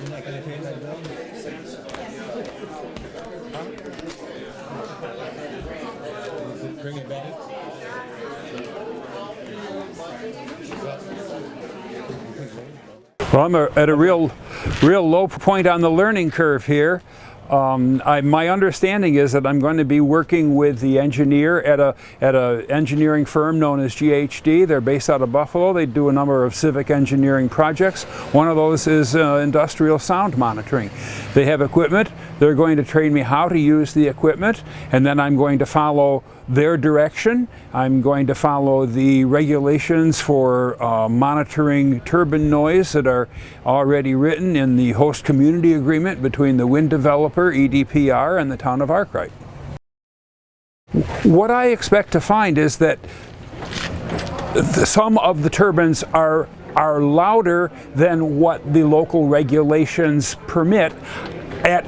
You're not going to pay that bill? Huh? Bring it back. Well, I'm at a real low point on the learning curve here. My understanding is that I'm going to be working with the engineer at a engineering firm known as GHD. They're based out of Buffalo. They do a number of civic engineering projects. One of those is industrial sound monitoring. They have equipment. They're going to train me how to use the equipment, and then I'm going to follow their direction. I'm going to follow the regulations for monitoring turbine noise that are already written in the host community agreement between the wind developer, EDPR, and the town of Arkwright. What I expect to find is that some of the turbines are louder than what the local regulations permit at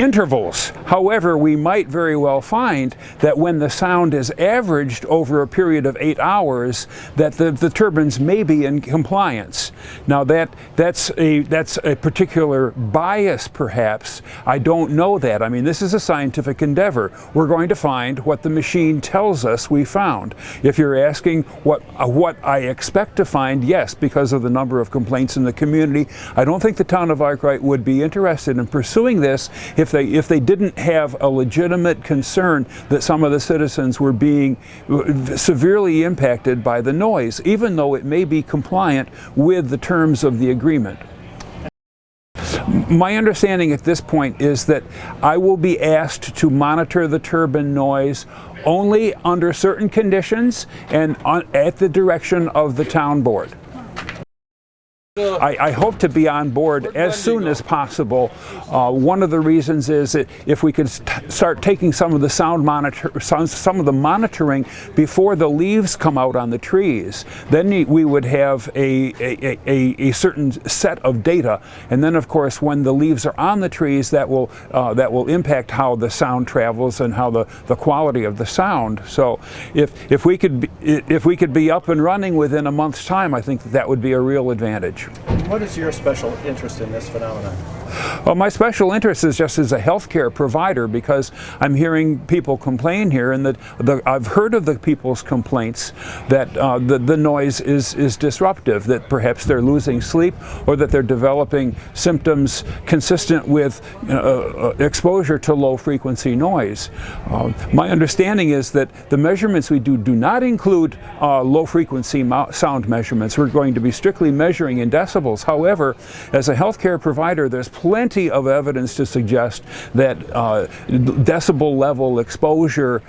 intervals. However, we might very well find that when the sound is averaged over a period of 8 hours, that the turbines may be in compliance. Now that's a particular bias, perhaps. I don't know that. I mean, this is a scientific endeavor. We're going to find what the machine tells us we found. If you're asking what I expect to find, yes, because of the number of complaints in the community, I don't think the town of Arkwright would be interested in pursuing this if they didn't have a legitimate concern that some of the citizens were being severely impacted by the noise, even though it may be compliant with the terms of the agreement. My understanding at this point is that I will be asked to monitor the turbine noise only under certain conditions and at the direction of the town board. I hope to be on board as soon as possible. One of the reasons is that if we could start taking some of the some of the monitoring before the leaves come out on the trees, then we would have a certain set of data. And then, of course, when the leaves are on the trees, that will impact how the sound travels and how the quality of the sound. So, if we could be up and running within a month's time, I think that would be a real advantage. What is your special interest in this phenomenon? Well, my special interest is just as a healthcare provider, because I'm hearing people complain here, and I've heard of the people's complaints that the noise is disruptive, that perhaps they're losing sleep or that they're developing symptoms consistent with exposure to low frequency noise. My understanding is that the measurements we do not include low frequency sound measurements. We're going to be strictly measuring in decibels. However, as a healthcare provider, there's plenty of evidence to suggest that decibel level exposure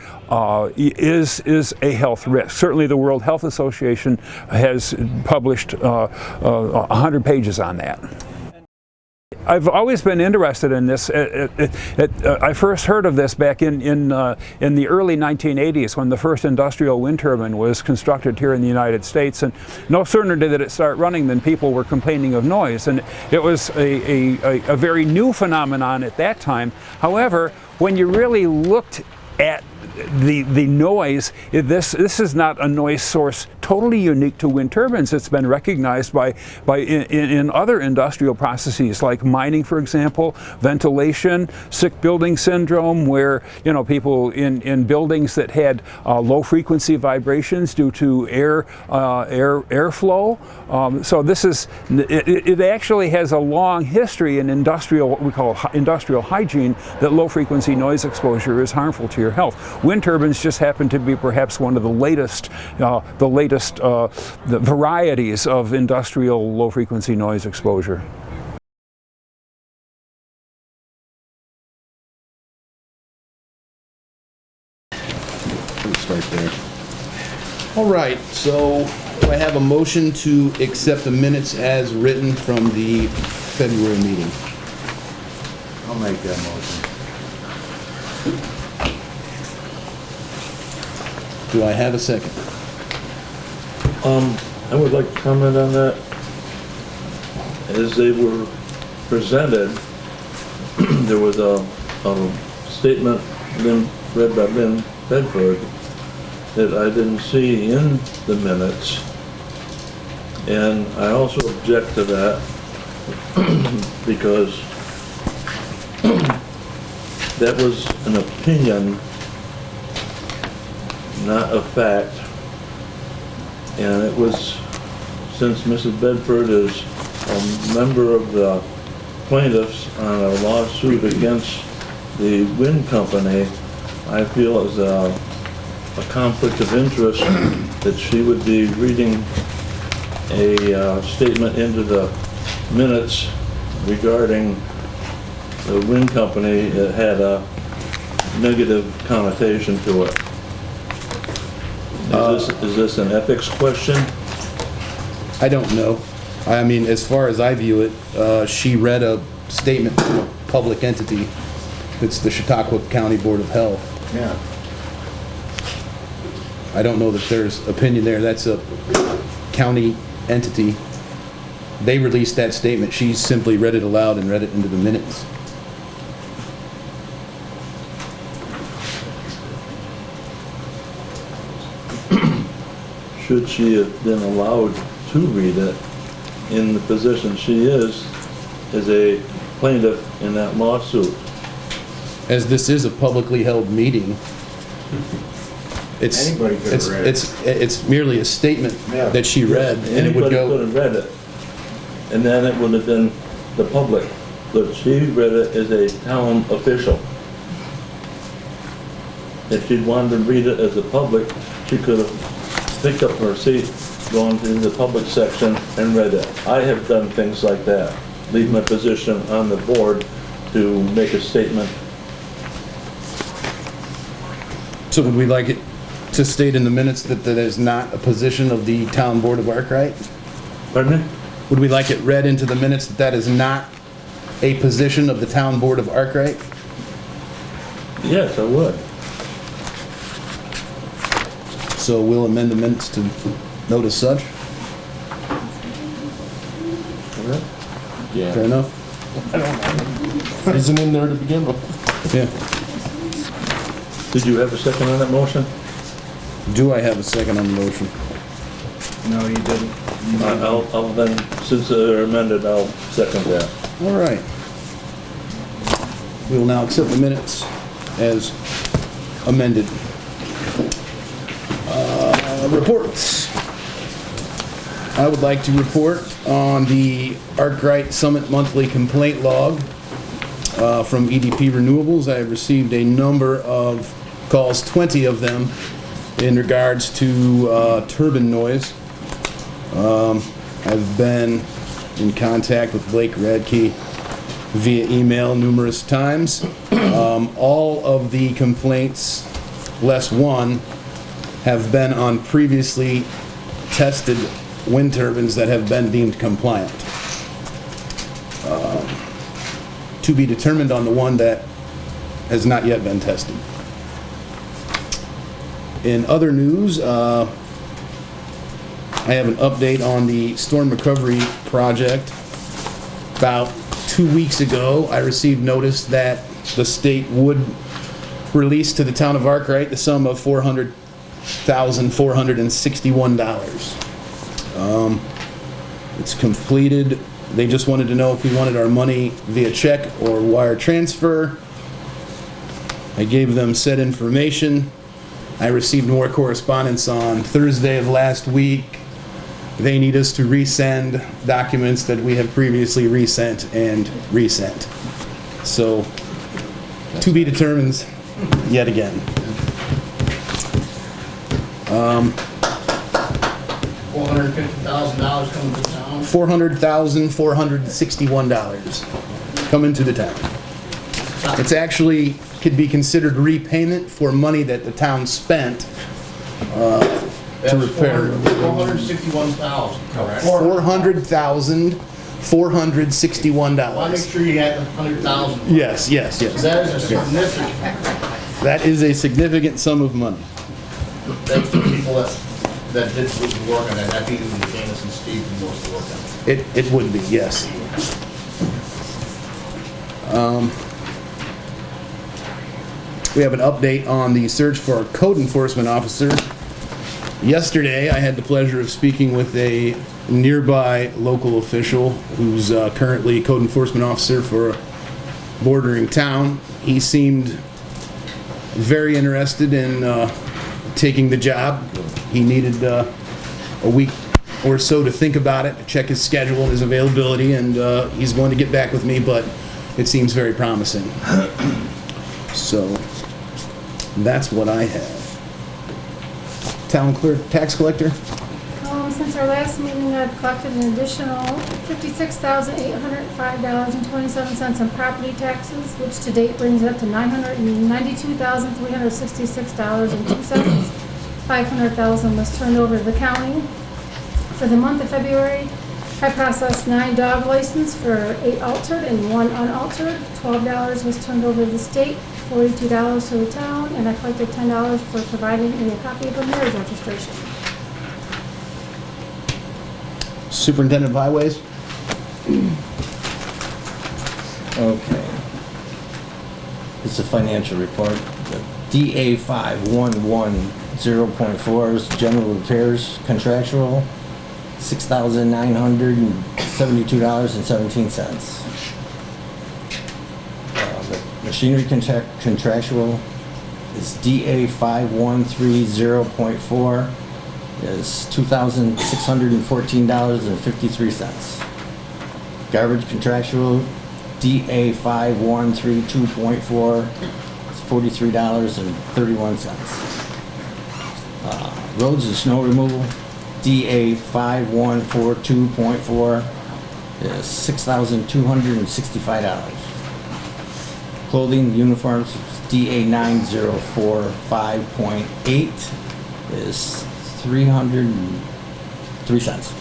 is a health risk. Certainly the World Health Association has published 100 pages on that. I've always been interested in this. I first heard of this back in the early 1980s when the first industrial wind turbine was constructed here in the United States, and no sooner did it start running than people were complaining of noise, and it was a very new phenomenon at that time. However, when you really looked at the noise, this is not a noise source totally unique to wind turbines. It's been recognized in other industrial processes like mining, for example, ventilation, sick building syndrome, where people in buildings that had low frequency vibrations due to airflow. So it actually has a long history in what we call industrial hygiene, that low frequency noise exposure is harmful to your health. Wind turbines just happen to be perhaps one of the latest the varieties of industrial low frequency noise exposure. Let's start there. All right, so I have a motion to accept the minutes as written from the February meeting. I'll make that motion. Do I have a second? I would like to comment on that. As they were presented, there was a statement read by Lynn Bedford that I didn't see in the minutes, and I also object to that. because that was an opinion, not a fact. And it was, since Mrs. Bedford is a member of the plaintiffs on a lawsuit against the wind company, I feel as a conflict of interest that she would be reading a statement into the minutes regarding the wind company that had a negative connotation to it. Is this an ethics question? I don't know. I mean, as far as I view it, she read a statement from a public entity. It's the Chautauqua County Board of Health. Yeah. I don't know that there's opinion there. That's a county entity. They released that statement. She simply read it aloud and read it into the minutes. Should she have been allowed to read it in the position she is as a plaintiff in that lawsuit? As this is a publicly held meeting, it's Anybody could have read it. it's merely a statement Yeah. that she read, and it would Anybody could go. have read it, and then it would have been the public. But she read it as a town official. If she'd wanted to read it as a public, she could have picked up her seat, gone to the public section, and read it. I have done things like that. Leave my position on the board to make a statement. So would we like it to state in the minutes that that is not a position of the town board of Arkwright? Pardon me? Would we like it read into the minutes that that is not a position of the town board of Arkwright? Yes, I would. So we'll amend the minutes to note as such. Yeah. Fair enough? Isn't in there to begin with. Yeah. Did you have a second on that motion? Do I have a second on the motion? No, you didn't. I'll then, since they're amended, I'll second that. All right. We will now accept the minutes as amended. Reports. I would like to report on the Arkwright Summit Monthly Complaint Log from EDP Renewables. I have received a number of calls, 20 of them, in regards to turbine noise. I've been in contact with Blake Radke via email numerous times. All of the complaints, less one, have been on previously tested wind turbines that have been deemed compliant. To be determined on the one that has not yet been tested. In other news, I have an update on the storm recovery project. About 2 weeks ago, I received notice that the state would release to the town of Arkwright the sum of $400,461. It's completed. They just wanted to know if we wanted our money via check or wire transfer. I gave them said information. I received more correspondence on Thursday of last week. They need us to resend documents that we have previously resent and resent. So, to be determined yet again. $450,000 coming to town. $400,461 coming to the town. It's actually could be considered repayment for money that the town spent to repair. $461,000, correct? $400,461. Well, I make sure you had the 100,000. Yes. That is a significant, That is a significant sum of money. that's the people that did the work on that. That'd be Janice and Steve who most of the work on it. It would be, yes. We have an update on the search for a code enforcement officer. Yesterday, I had the pleasure of speaking with a nearby local official who's currently code enforcement officer for a bordering town. He seemed very interested in taking the job. He needed a week or so to think about it, to check his schedule and his availability, and he's going to get back with me, but it seems very promising. So that's what I have. Town clerk, tax collector? Since our last meeting, I've collected an additional $56,805.27 in property taxes, which to date brings it up to $992,366.02. $500,000 was turned over to the county. For the month of February, I processed 9 dog licenses for 8 altered and 1 unaltered. $12 was turned over to the state, $42 to the town, and I collected $10 for providing me a copy of a marriage registration. Superintendent of Highways? Okay. It's a financial report. The DA 5110.4 is general repairs contractual, $6,972.17. The machinery contractual is DA 5130.4 is $2,614.53. Garbage contractual DA 5132.4 is $43.31. Roads and snow removal DA 5142.4 is $6,265. Clothing uniforms DA 9045.8 is $303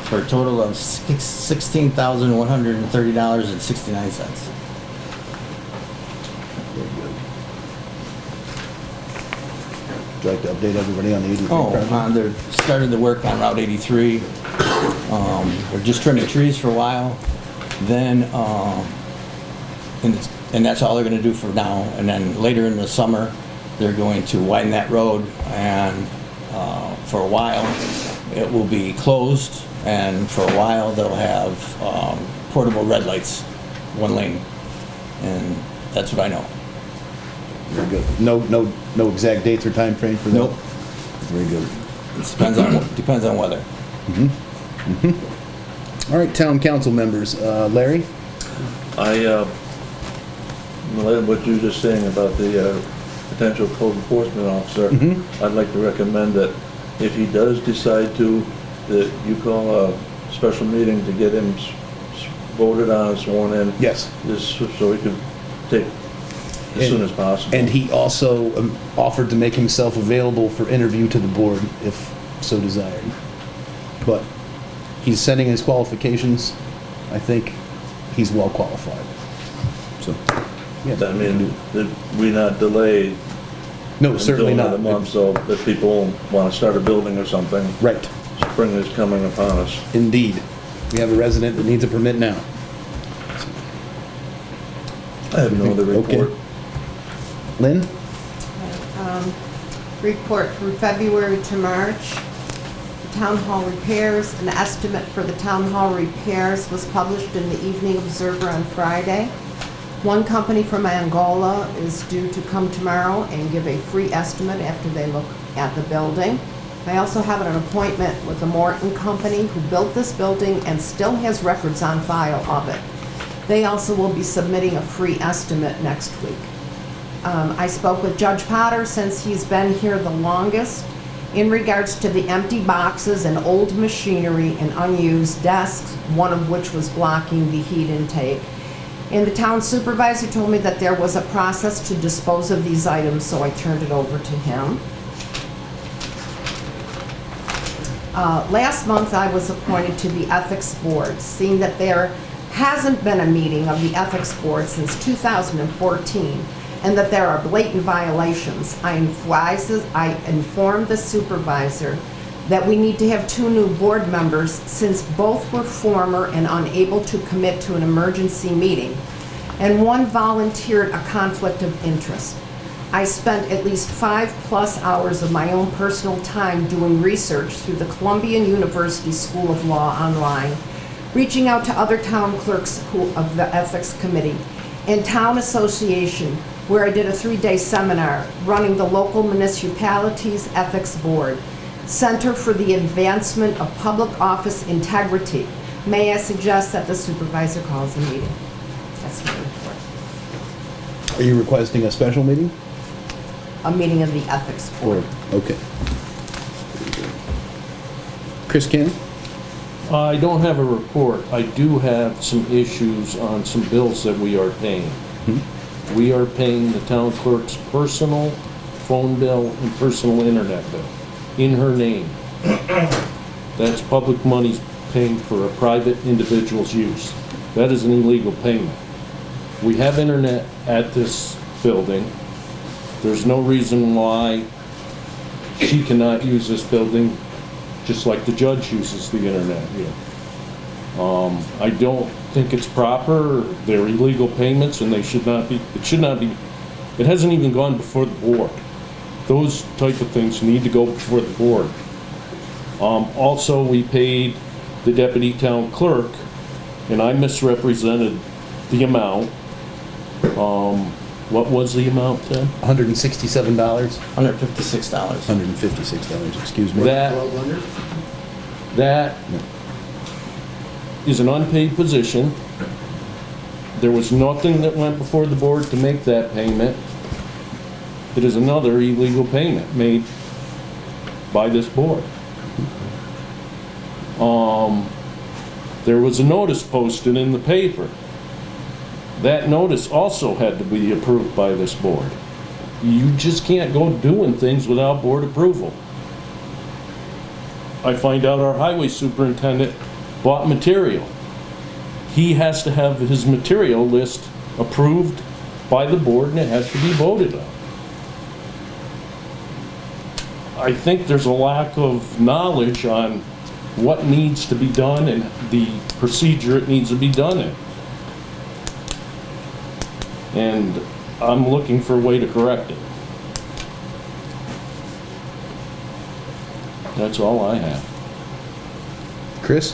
for a total of $16,130.69. Would you like to update everybody on the 83 project? They started the work on Route 83. We're just trimming trees for a while. Then, and that's all they're going to do for now. And then later in the summer, they're going to widen that road, and for a while it will be closed, and for a while they'll have portable red lights, 1 lane, and that's what I know. Very good. No exact dates or time frame for that? Nope. Very good. It depends on weather. All right, town council members. Larry? Related to what you were just saying about the potential code enforcement officer, I'd like to recommend that if he does decide to, that you call a special meeting to get him voted on and sworn in. Yes. Just so he could take as soon as possible. And he also offered to make himself available for interview to the board if so desired. But he's sending his qualifications. I think he's well qualified. So, yeah. I mean, that we not delay No, certainly until not. another month, so that people want to start a building or something. Right. Spring is coming upon us. Indeed. We have a resident that needs a permit now. I have no other report. Okay. Lynn? Report from February to March. The Town Hall repairs, an estimate for the Town Hall repairs was published in the Evening Observer on Friday. One company from Angola is due to come tomorrow and give a free estimate after they look at the building. I also have an appointment with the Morton Company who built this building and still has records on file of it. They also will be submitting a free estimate next week. I spoke with Judge Potter since he's been here the longest in regards to the empty boxes and old machinery and unused desks, one of which was blocking the heat intake. And the town supervisor told me that there was a process to dispose of these items, so I turned it over to him. Last month, I was appointed to the Ethics Board, seeing that there hasn't been a meeting of the Ethics Board since 2014, and that there are blatant violations. I informed the supervisor that we need to have 2 new board members since both were former and unable to commit to an emergency meeting, and one volunteered a conflict of interest. I spent at least 5+ hours of my own personal time doing research through the Columbia University School of Law online, reaching out to other town clerks of the Ethics Committee and Town Association, where I did a 3-day seminar running the local municipalities ethics board, Center for the Advancement of Public Office Integrity. May I suggest that the supervisor calls a meeting? That's my report. Are you requesting a special meeting? A meeting of the ethics board. Okay. Chris Cannon? I don't have a report. I do have some issues on some bills that we are paying. We are paying the town clerk's personal phone bill and personal internet bill in her name. That's public money paying for a private individual's use. That is an illegal payment. We have internet at this building. There's no reason why she cannot use this building just like the judge uses the internet here. I don't think it's proper. They're illegal payments and they should not be, it hasn't even gone before the board. Those type of things need to go before the board. Also, we paid the deputy town clerk, and I misrepresented the amount. What was the amount, Ted? $167? $156. $156, excuse me. That is an unpaid position. There was nothing that went before the board to make that payment. It is another illegal payment made by this board. There was a notice posted in the paper. That notice also had to be approved by this board. You just can't go doing things without board approval. I find out our highway superintendent bought material. He has to have his material list approved by the board and it has to be voted on. I think there's a lack of knowledge on what needs to be done and the procedure it needs to be done in. And I'm looking for a way to correct it. That's all I have. Chris?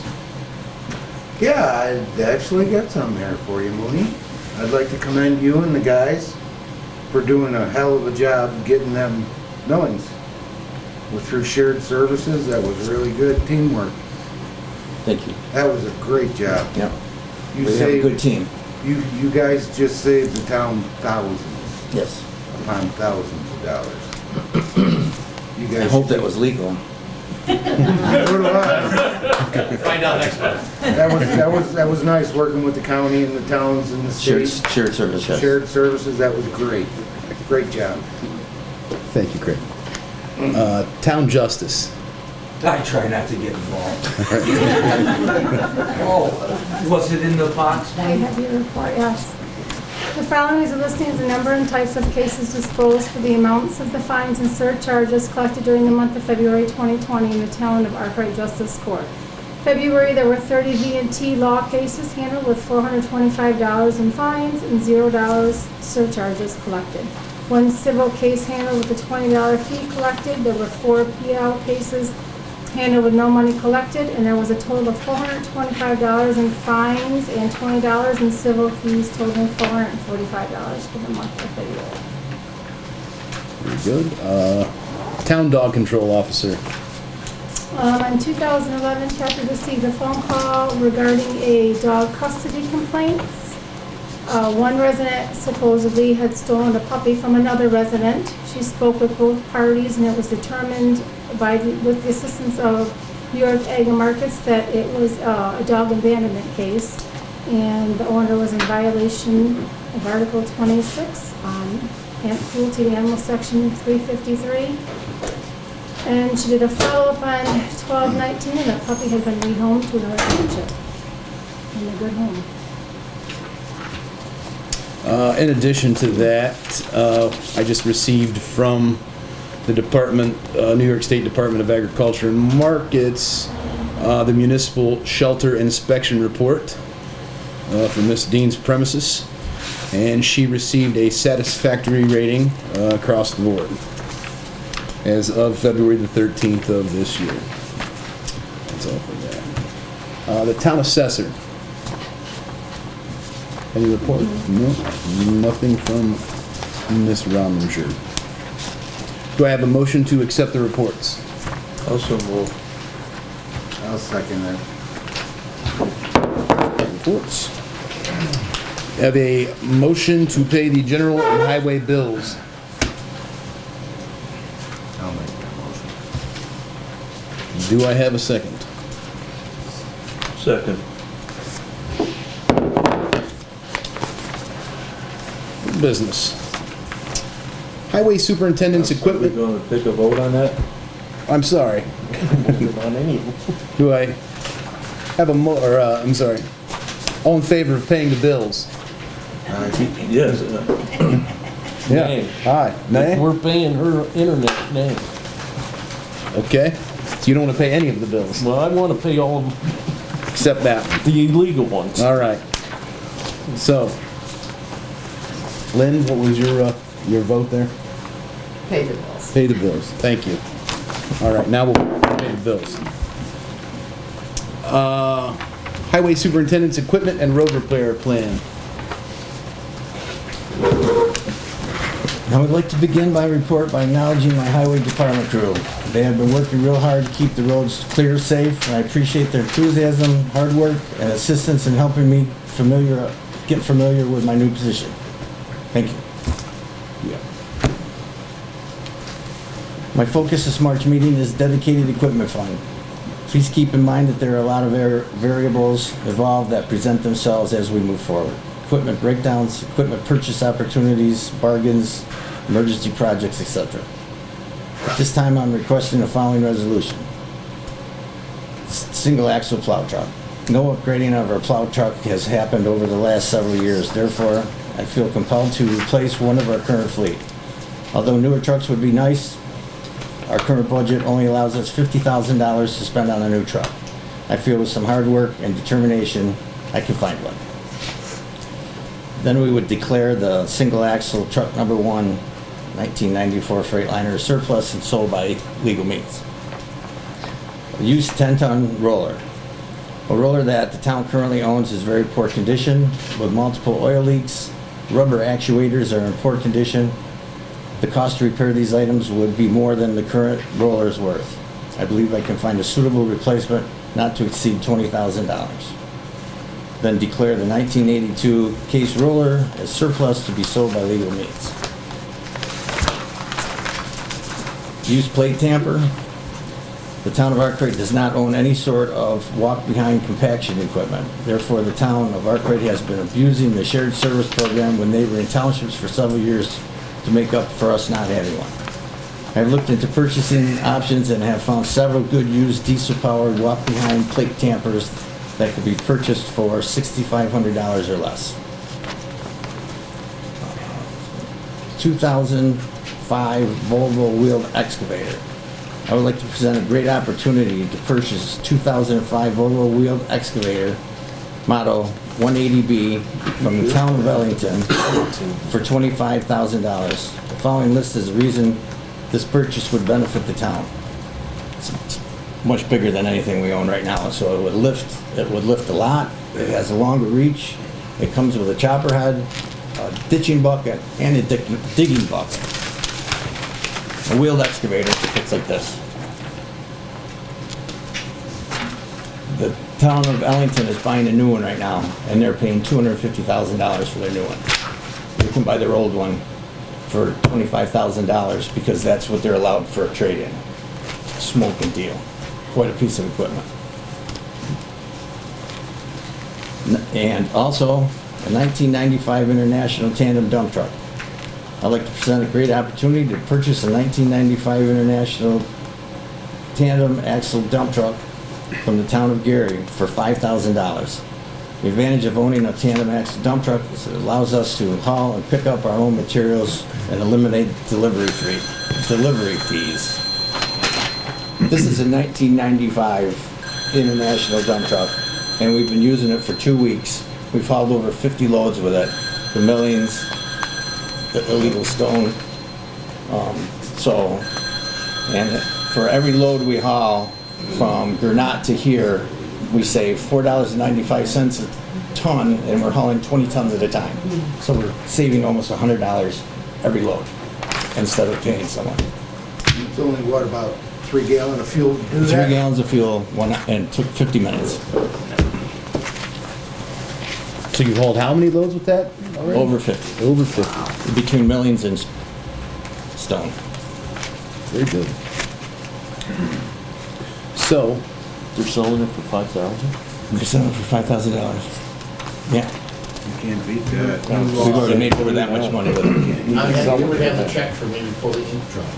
Yeah, I actually got something here for you, Mooney. I'd like to commend you and the guys for doing a hell of a job getting them millings. Through shared services, that was really good teamwork. Thank you. That was a great job. Yep. You We have a good team. You guys just saved the town thousands Yes. upon thousands of dollars. You guys. I hope that was legal. So do I. Find out next time. That was nice working with the county and the towns and the Shared state. service, yes. Shared services, that was great. Great job. Thank you, Chris. Town Justice. I try not to get involved. Oh, was it in the box? I have your report, yes. The following is a listing of the number and types of cases disposed for the amounts of the fines and surcharges collected during the month of February 2020 in the town of Arkwright Justice Court. February, there were 30 V&T law cases handled with $425 in fines and $0 surcharges collected. One civil case handled with a $20 fee collected. There were 4 PL cases handled with no money collected, and there was a total of $425 in fines and $20 in civil fees, totaling $445 for the month of February. Very good. Town Dog Control Officer. In 2011, Chapter received a phone call regarding a dog custody complaint. One resident supposedly had stolen a puppy from another resident. She spoke with both parties, and it was determined with the assistance of New York Ag and Markets that it was a dog abandonment case, and the owner was in violation of Article 26, Cruelty to Animals, Section 353. And she did a follow-up on 12/19, and the puppy had been rehomed to another township in a good home. In addition to that, I just received from the department, New York State Department of Agriculture and Markets, the municipal shelter inspection report from Miss Dean's premises. and she received a satisfactory rating across the board as of February the 13th of this year. That's all for that. The town assessor. Any report? No, nothing from Ms. Rominger. Do I have a motion to accept the reports? Also move. I'll second that. Reports. Have a motion to pay the general and highway bills. I'll make that motion. Do I have a second? Second. Business. Highway superintendent's Are we equipment. going to take a vote on that? I'm sorry. On any. Do I have a I'm sorry. All in favor of paying the bills? Yes. Yeah. Nay. Aye. Nay? We're paying her internet, nay. Okay. So you don't want to pay any of the bills Well, I want to pay all of except that one. the illegal ones. All right. So, Lynn, what was your vote there? Pay the bills. Pay the bills. Thank you. All right, now we'll pay the bills. Highway superintendent's equipment and road repair plan. I would like to begin my report by acknowledging my highway department crew. They have been working real hard to keep the roads clear, safe, and I appreciate their enthusiasm, hard work, and assistance in helping me get familiar with my new position. Thank you. My focus this March meeting is dedicated equipment fund. Please keep in mind that there are a lot of variables involved that present themselves as we move forward. Equipment breakdowns, equipment purchase opportunities, bargains, emergency projects, etc. At this time, I'm requesting the following resolution. Single axle plow truck. No upgrading of our plow truck has happened over the last several years. Therefore, I feel compelled to replace one of our current fleet. Although newer trucks would be nice, our current budget only allows us $50,000 to spend on a new truck. I feel with some hard work and determination, I can find one. Then we would declare the single axle truck number 1, 1994 Freightliner surplus and sold by legal means. A used 10-ton roller. A roller that the town currently owns is very poor condition with multiple oil leaks. Rubber actuators are in poor condition. The cost to repair these items would be more than the current roller is worth. I believe I can find a suitable replacement not to exceed $20,000. Then declare the 1982 case roller as surplus to be sold by legal means. Used plate tamper. The town of Arkwright does not own any sort of walk-behind compaction equipment. Therefore, the town of Arkwright has been abusing the shared service program with neighboring townships for several years to make up for us not having one. I've looked into purchasing options and have found several good used diesel-powered walk-behind plate tampers that could be purchased for $6,500 or less. 2005 Volvo wheeled excavator. I would like to present a great opportunity to purchase 2005 Volvo wheeled excavator model 180B from the town of Ellington for $25,000. The following list is the reason this purchase would benefit the town. It's much bigger than anything we own right now, so it would lift a lot. It has a longer reach. It comes with a chopper head, a ditching bucket, and a digging bucket. A wheeled excavator looks like this. The town of Ellington is buying a new one right now, and they're paying $250,000 for their new one. You can buy their old one for $25,000 because that's what they're allowed for a trade-in. It's a smoking deal. Quite a piece of equipment. And also, a 1995 International Tandem dump truck. I'd like to present a great opportunity to purchase a 1995 International Tandem Axle dump truck from the town of Gary for $5,000. The advantage of owning a tandem axle dump truck is it allows us to haul and pick up our own materials and eliminate delivery fees. This is a 1995 International dump truck, and we've been using it for 2 weeks. We've hauled over 50 loads with it, the millings, the illegal stone. And for every load we haul from Gernot to here, we save $4.95 a ton, and we're hauling 20 tons at a time. So we're saving almost $100 every load instead of paying someone. It's only, what, about 3 gallons of fuel to do that? 3 gallons of fuel, and it took 50 minutes. So you've hauled how many loads with that already? Over 50. Over 50. Between millions and stone. Very good. So, They're selling it for $5,000? We're selling it for $5,000. Yeah. You can't beat that. We've already made over that much money with it. I'm happy you would have the check for me before the ink dry.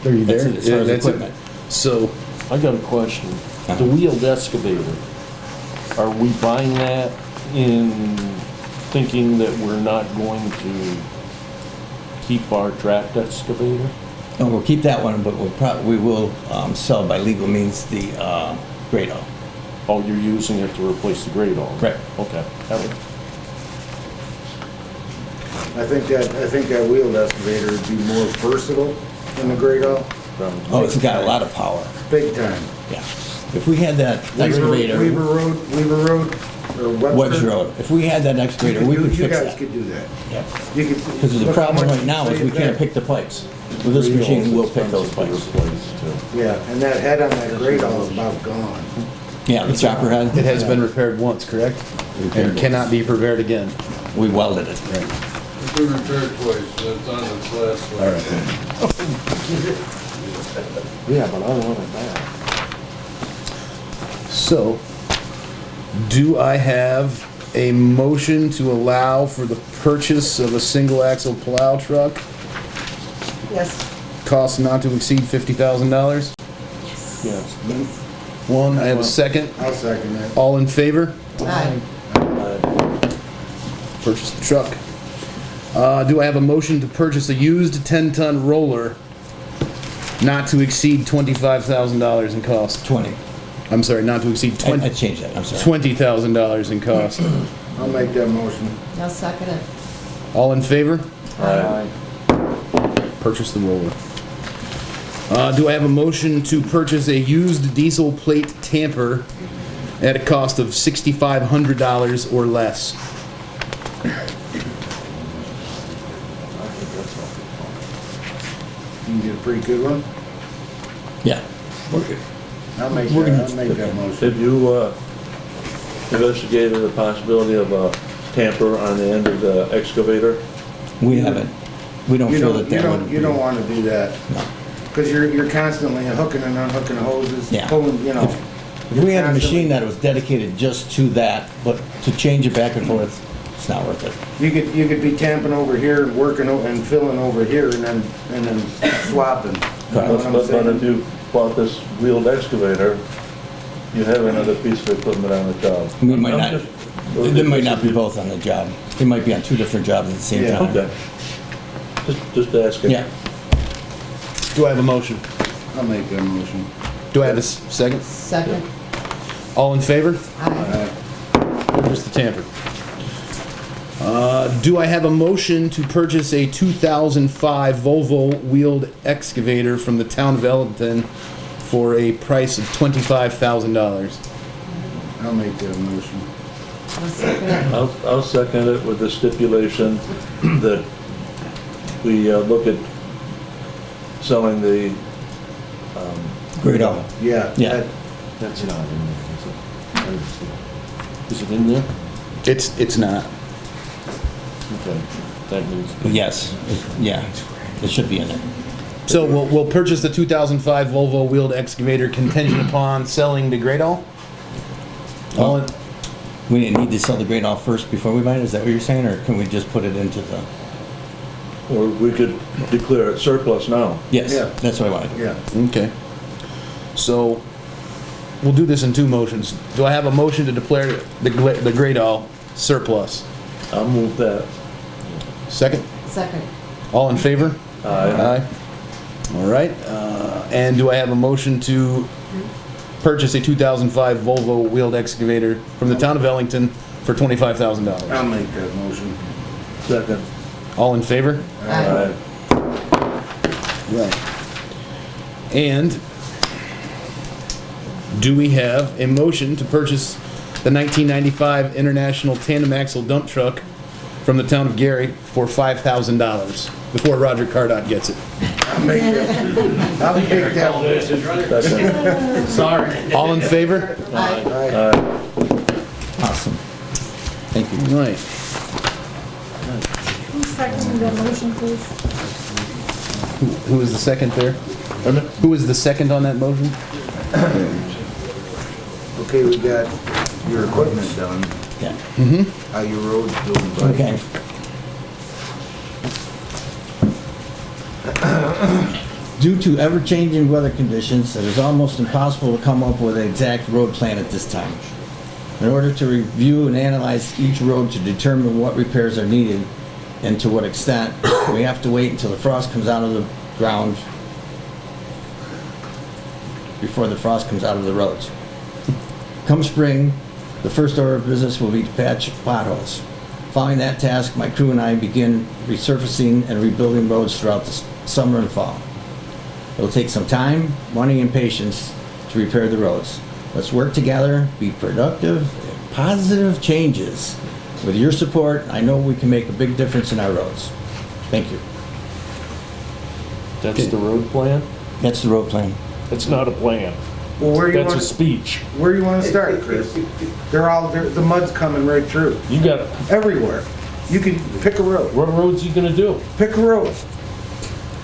are you there? That's it, as far as That's it. equipment. So, I got a question. The wheeled excavator, are we buying that in thinking that we're not going to keep our tracked excavator? No, we'll keep that one, but we will sell by legal means the Grado. Oh, you're using it to replace the grade all? Right. Okay. That was, I think that wheeled excavator would be more versatile than the Grado. Oh, it's got a lot of power. Big time. Yeah. If we had that excavator, Weaver Road, or Webster. Webster Road, if we had that excavator, we could You fix guys that. could do that. Yeah. You could. Because the look how problem much right now is you we save can't there. pick the pipes. With this machine, we'll pick those pipes. Yeah, and that head on that Grado is about gone. Yeah, the chopper head. it has been repaired once, correct? And cannot be repaired again. We welded it. Right. It's been repaired twice, so it's on its last one. All right. yeah, but I want it back. So, do I have a motion to allow for the purchase of a single axle plow truck? Yes. Cost not to exceed $50,000? Yes. One, I have a second. I'll second that. All in favor? Aye. Purchase the truck. Do I have a motion to purchase a used 10-ton roller not to exceed $25,000 in cost? 20. I'm sorry, not to exceed I changed that, I'm sorry. $20,000 in cost. I'll make that motion. I'll second it. All in favor? Aye. Purchase the roller. Do I have a motion to purchase a used diesel plate tamper at a cost of $6,500 or less? You can get a pretty good one. Yeah. We're good. I'll make that motion. Have you investigated the possibility of a tamper on the end of the excavator? We haven't. We don't feel that that would. You don't want to do that. No. Because you're constantly hooking and unhooking hoses, Yeah. pulling, If we had a machine that was dedicated just to that, but to change it back and forth, it's not worth it. You could be tamping over here and working and filling over here and then swapping. You know what I'm But if saying? you bought this wheeled excavator, you have another piece of equipment on the job. We might I'm not. just- They might not be both on the job. They might be on two different jobs at the same Yeah. time. Okay. Just asking. Yeah. Do I have a motion? I'll make that motion. Do I have a second? Second. All in favor? Aye. Purchase the tamper. Do I have a motion to purchase a 2005 Volvo wheeled excavator from the town of Ellenton for a price of $25,000? I'll make that motion. I'll second it. I'll second it with the stipulation that we look at selling the, Great on. Yeah. Yeah. that- That's not in there, is it? Is it in there? It's not. Okay. That means. Yes. Yeah. It should be in there. So we'll purchase the 2005 Volvo wheeled excavator contingent upon selling the Great All? All in, We need to sell the Great All first before we buy it. Is that what you're saying, or can we just put it into the? or we could declare it surplus now. Yes. Yeah. That's what I want to do. Yeah. okay. So we'll do this in two motions. Do I have a motion to declare the Great All surplus? I'll move that. Second? Second. All in favor? Aye. All right. And do I have a motion to purchase a 2005 Volvo wheeled excavator from the town of Ellington for $25,000. I'll make that motion. Second. All in favor? Aye. Right. And do we have a motion to purchase the 1995 International Tandem Axle dump truck from the town of Gary for $5,000 before Roger Cardot gets it? I'll make that motion. Sorry. All in favor? Aye. Awesome. Thank you. Right. Who's seconding that motion, please? Who was the second there? Who was the second on that motion? Okay, we got your equipment done. Yeah. How your road's doing, buddy? Okay. Due to ever-changing weather conditions, it is almost impossible to come up with an exact road plan at this time. In order to review and analyze each road to determine what repairs are needed and to what extent, we have to wait until the frost comes out of the ground before the frost comes out of the roads. Come spring, the first order of business will be to patch potholes. Following that task, my crew and I begin resurfacing and rebuilding roads throughout the summer and fall. It will take some time, money, and patience to repair the roads. Let's work together, be productive, positive changes. With your support, I know we can make a big difference in our roads. Thank you. That's the road plan? That's the road plan. It's not a plan. Well, where you That's a want, speech. where you want to start, Chris? The mud's coming right through, You got, everywhere. You can pick a road, what roads you gonna do? pick a road.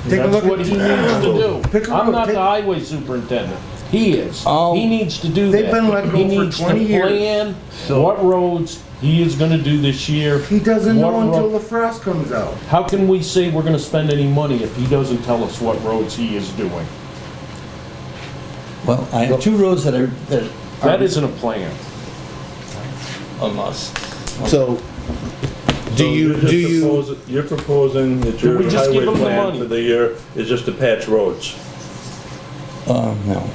Take a That's look what at. he needs to do. Pick a I'm road, not pick- the highway superintendent. He is. Oh. He needs to do that. They've been let go He for needs 20 to years. plan what roads he is gonna do this year. He doesn't what know until ro- the frost comes out. How can we say we're gonna spend any money if he doesn't tell us what roads he is doing? Well, I have two roads that are That isn't a plan. a must. So, You're proposing that your we just give highway them the plan money? for the year is just to patch roads? No.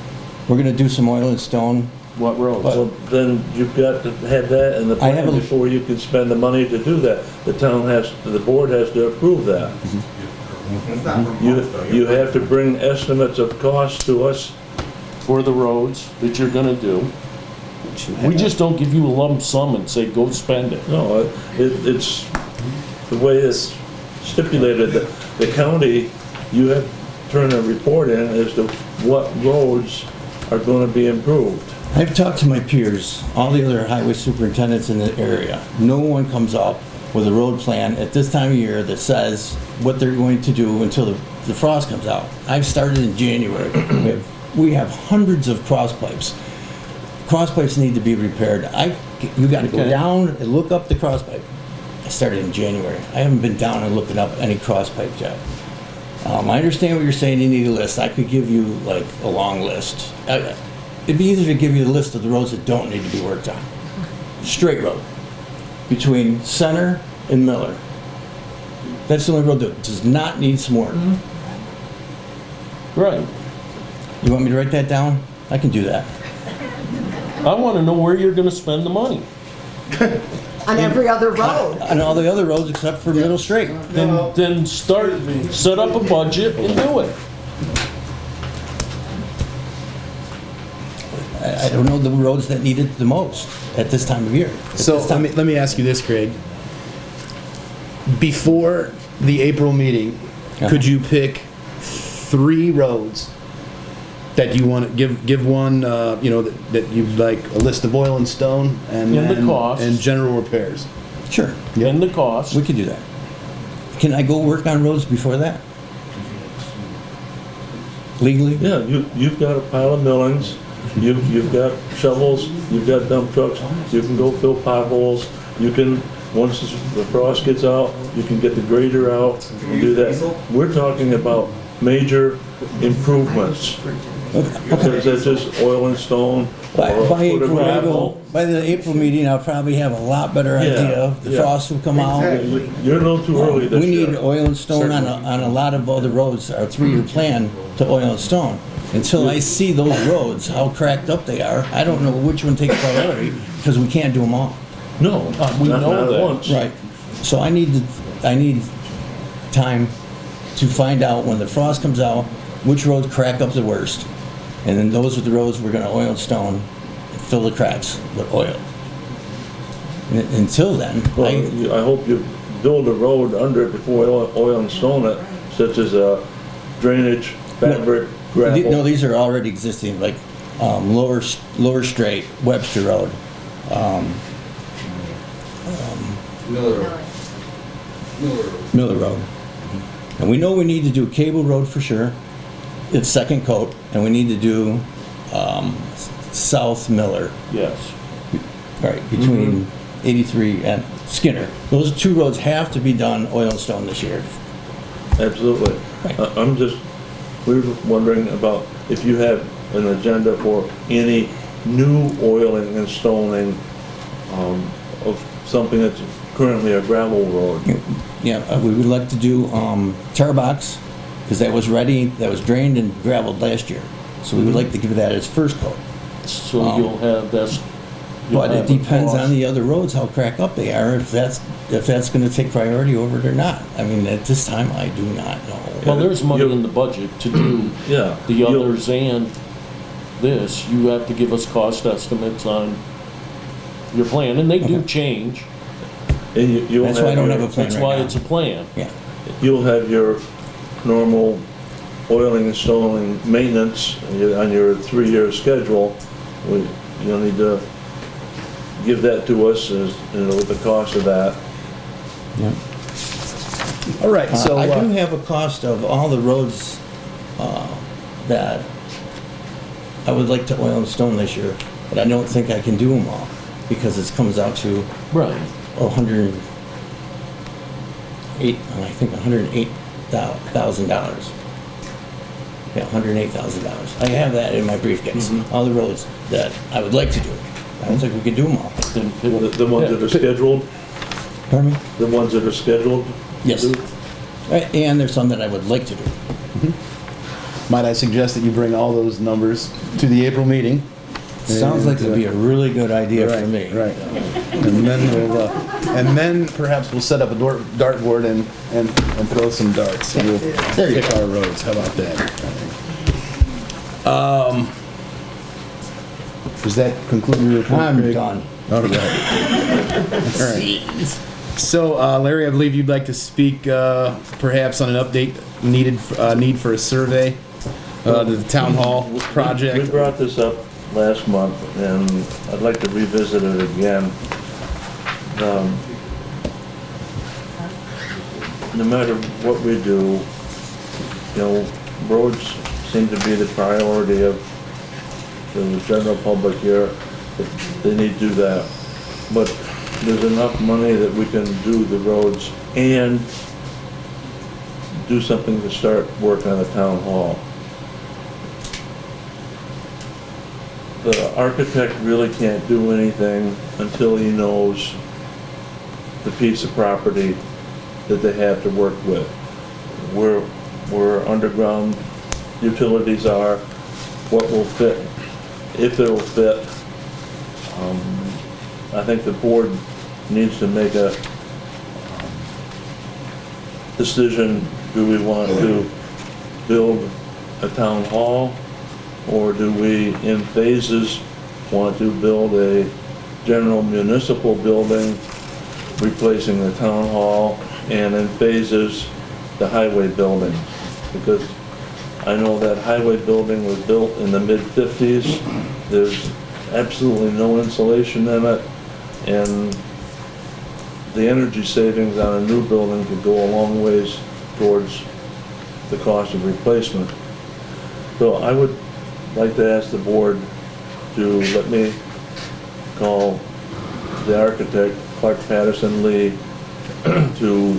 We're gonna do some oil and stone. What roads? Well, then you've got to have that in the I have plan a- before you can spend the money to do that. The board has to approve that. You have to bring estimates of costs to us. For the roads that you're gonna do. We just don't give you a lump sum and say, go spend it. No, it's the way it's stipulated, that the county, you have to turn a report in as to what roads are gonna be improved. I've talked to my peers, all the other highway superintendents in the area. No one comes up with a road plan at this time of year that says what they're going to do until the frost comes out. I've started in January. We have hundreds of cross pipes. Cross pipes need to be repaired. You gotta go down and look up the cross pipe. I started in January. I haven't been down and looking up any cross pipe yet. I understand what you're saying, you need a list. I could give you like a long list. It'd be easier to give you a list of the roads that don't need to be worked on. Straight road, between Center and Miller. That's the only road that does not need some work. Right. You want me to write that down? I can do that. I wanna know where you're gonna spend the money. On every other road. On all the other roads except for Middle Straight. Then set up a budget and do it. I don't know the roads that need it the most at this time of year. So let me ask you this, Craig. Before the April meeting, could you pick 3 roads that you want to give one, that you'd like a list of oil and stone and And the cost. and general repairs? Sure, And the cost. we could do that. Can I go work on roads before that? Legally? Yeah, you've got a pile of millings, you've got shovels, you've got dump trucks, you can go fill potholes, you can, once the frost gets out, you can get the grader out and do that. We're talking about major improvements. Because that's just oil and stone or a By foot of gravel. By the April meeting, I'll probably have a lot better idea. The yeah. frost will come out. Exactly. You're a little too early this We year. need oil and stone on a lot of other roads, our 3-year plan to oil and stone. Until I see those roads, how cracked up they are, I don't know which one takes priority, because we can't do them all. No, we Not know at that. once. Right. So I need time to find out when the frost comes out, which roads crack up the worst. And then those are the roads we're gonna oil and stone and fill the cracks with oil. And until then, Well, I hope you build a road under it before oil and stone it, such as drainage, fabric, gravel. no, these are already existing, like, Lower Straight, Webster Road. Miller Road. And we know we need to do Cable Road for sure. It's second coat, and we need to do South Miller, Yes. right, between 83 and Skinner. Those two roads have to be done oil and stone this year. Absolutely. Right. We were wondering about if you have an agenda for any new oiling and stoning of something that's currently a gravel road. Yeah, we would like to do Tarbox, because that was ready, that was drained and gravelled last year. So we would like to give that its first coat. So you'll have this. But it depends on the other roads, how crack up they are, if that's gonna take priority over it or not. I mean, at this time, I do not know. Well, there's money in the budget to do Yeah. the others and this. You have to give us cost estimates on your plan, and they do change. And you'll That's why I don't have a plan That's right why now. it's a plan. Yeah, You'll have your normal oiling and stoning maintenance on your 3-year schedule. You'll need to give that to us as, with the cost of that. yeah. All right, so, I do have a cost of all the roads that I would like to oil and stone this year, but I don't think I can do them all, because it comes out to Right. $108,000. Yeah, $108,000. I have that in my briefcase. All the roads that I would like to do. I don't think we can do them all. The ones that are scheduled, Pardon me? the ones that are scheduled? Yes. And there's some that I would like to do. might I suggest that you bring all those numbers to the April meeting? Sounds like it'd be a really good idea for me. Right. And then perhaps we'll set up a dartboard and throw some darts. And we'll pick our roads. How about that? Does that conclude your report? I'm Craig? done. All right. All right. So, Larry, I believe you'd like to speak perhaps on an update need for a survey to the town hall project. We brought this up last month, and I'd like to revisit it again. No matter what we do, roads seem to be the priority of the general public here. They need to do that. But there's enough money that we can do the roads and do something to start work on the town hall. The architect really can't do anything until he knows the piece of property that they have to work with. Where underground utilities are, what will fit, if it'll fit. I think the board needs to make a decision. Do we want to build a town hall, or do we, in phases, want to build a general municipal building, replacing the town hall, and in phases, the highway building? Because I know that highway building was built in the mid-50s. There's absolutely no insulation in it, and the energy savings on a new building could go a long ways towards the cost of replacement. So I would like to ask the board to let me call the architect, Clark Patterson Lee, to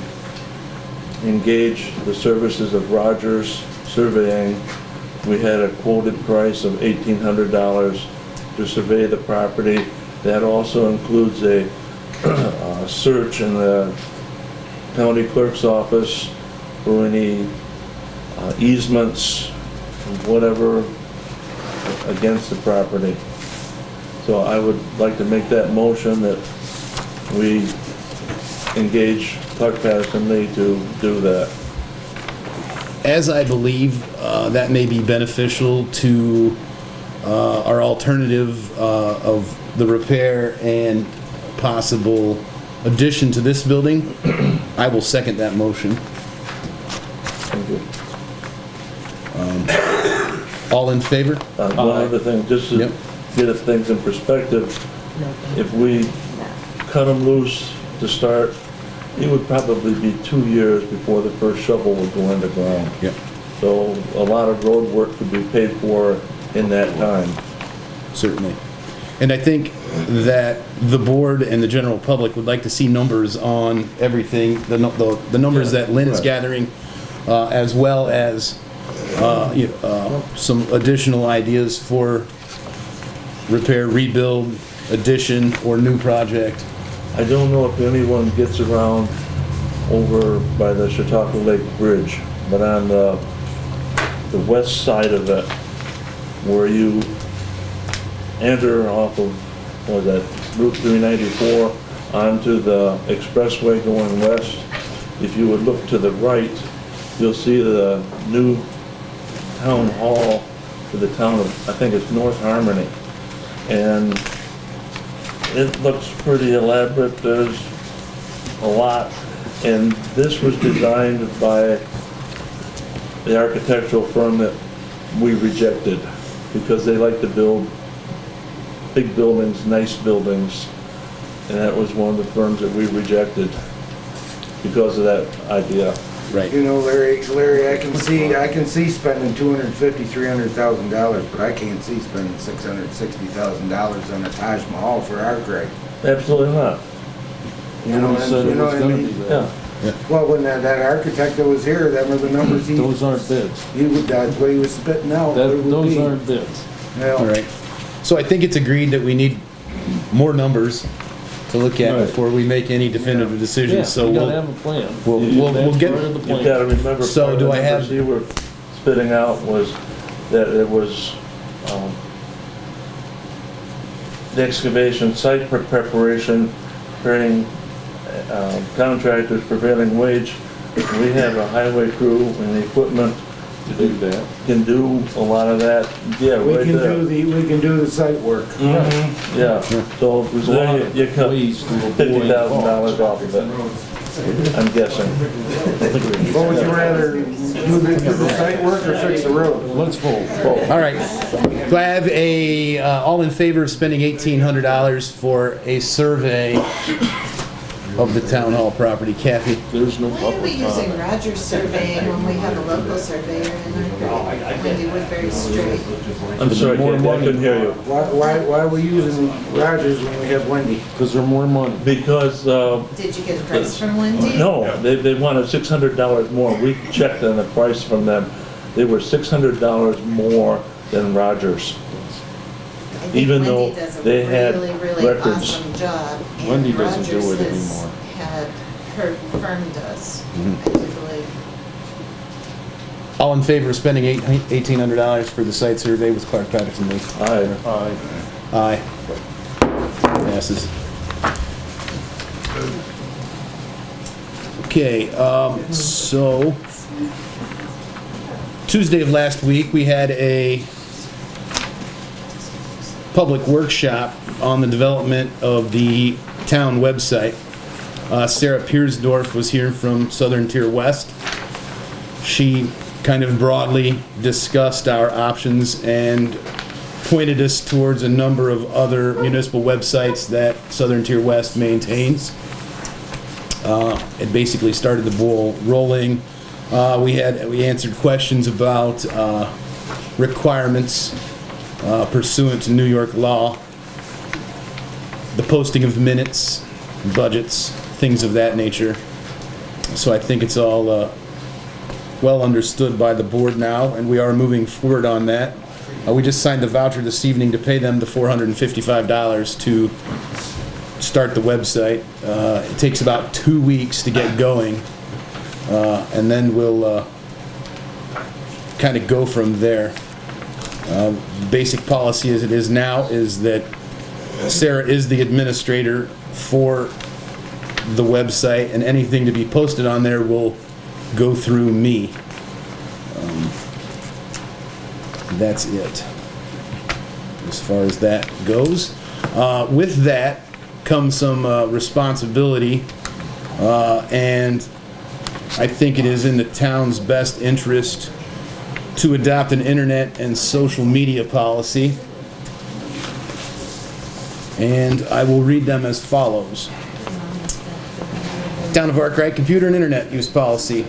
engage the services of Rogers Surveying. We had a quoted price of $1,800 to survey the property. That also includes a search in the county clerk's office for any easements, whatever against the property. So I would like to make that motion that we engage Clark Patterson Lee to do that. As I believe that may be beneficial to our alternative of the repair and possible addition to this building, I will second that motion. Thank you. All in favor? One other thing, just to Yep. get things in perspective, if we cut them loose to start, it would probably be 2 years before the first shovel would go into ground. Yep. So a lot of road work could be paid for in that time. Certainly. And I think that the board and the general public would like to see numbers on everything, the numbers that Lynn is gathering, as well as some additional ideas for repair, rebuild, addition, or new project. I don't know if anyone gets around over by the Chautauqua Lake Bridge, but on the west side of it, where you enter off of, what was that, Route 394 onto the expressway going west, if you would look to the right, you'll see the new town hall for the town of, I think it's North Harmony. And it looks pretty elaborate. There's a lot. And this was designed by the architectural firm that we rejected because they like to build big buildings, nice buildings. And that was one of the firms that we rejected because of that idea. Right. You know, Larry, I can see spending $250,000, $300,000, but I can't see spending $660,000 on a Taj Mahal for Arkwright. Absolutely not. You know, Said you it know was what I gonna mean? be that. Yeah. Well, when that architect that was here, that were the numbers Those aren't bids. that's what he was spitting out. what it would Those be. aren't bids. Yeah. All right. So I think it's agreed that we need more numbers to look at Right. before we make any definitive decisions. Yeah, So we gotta we'll, have a plan. we'll That's get- part of the You've plan. got to remember, So part of do the I have- numbers you were spitting out was that it was the excavation site preparation, paying contractors prevailing wage. We have a highway crew and the equipment To do that. can do a lot of that. Yeah, We right can there. we can do the site work. Yeah, so There's a lot then of you cut ways to avoid $50,000 off of it, I'm guessing. What would you rather, do the site work or fix the road? Let's vote. all right. Do I have a, all in favor of spending $1,800 for a survey of the town hall property? Kathy? There's no Why are we public using comment. Rogers surveying when we have a local surveyor in Wendy Woodbury Street? I'm sorry, more Kathy, I money. couldn't hear you. Why are we using Rogers when we have Wendy? Because they're more money. Because, Did you get a price from Wendy? no, they wanted $600 more. We checked on the price from them. They were $600 more than Rogers. I think even Wendy though does a they had really records. awesome job. and Wendy doesn't do it Rogers has anymore. had, her firm does, Mm-hmm. I do believe. All in favor of spending $1,800 for the site survey with Clark Patterson Lee? Aye. Aye. Passes. Okay, so Tuesday of last week, we had a public workshop on the development of the town website. Sarah Piersdorf was here from Southern Tier West. She kind of broadly discussed our options and pointed us towards a number of other municipal websites that Southern Tier West maintains. It basically started the ball rolling. We answered questions about requirements pursuant to New York law, the posting of minutes, budgets, things of that nature. So I think it's all well understood by the board now, and we are moving forward on that. We just signed the voucher this evening to pay them the $455 to start the website. It takes about 2 weeks to get going, and then we'll kind of go from there. Basic policy as it is now is that Sarah is the administrator for the website, and anything to be posted on there will go through me. That's it as far as that goes. With that comes some responsibility, and I think it is in the town's best interest to adopt an internet and social media policy. And I will read them as follows. Town of Arkwright Computer and Internet Use Policy.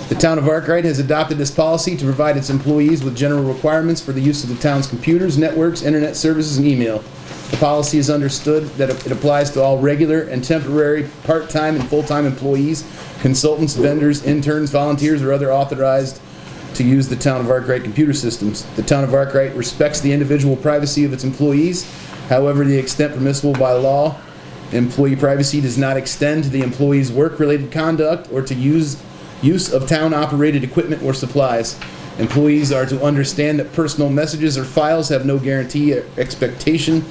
The Town of Arkwright has adopted this policy to provide its employees with general requirements for the use of the town's computers, networks, internet services, and email. The policy is understood that it applies to all regular and temporary, part-time and full-time employees, consultants, vendors, interns, volunteers, or other authorized to use the Town of Arkwright computer systems. The Town of Arkwright respects the individual privacy of its employees. However, the extent permissible by law, employee privacy does not extend to the employee's work-related conduct or to use of town-operated equipment or supplies. Employees are to understand that personal messages or files have no guarantee or expectation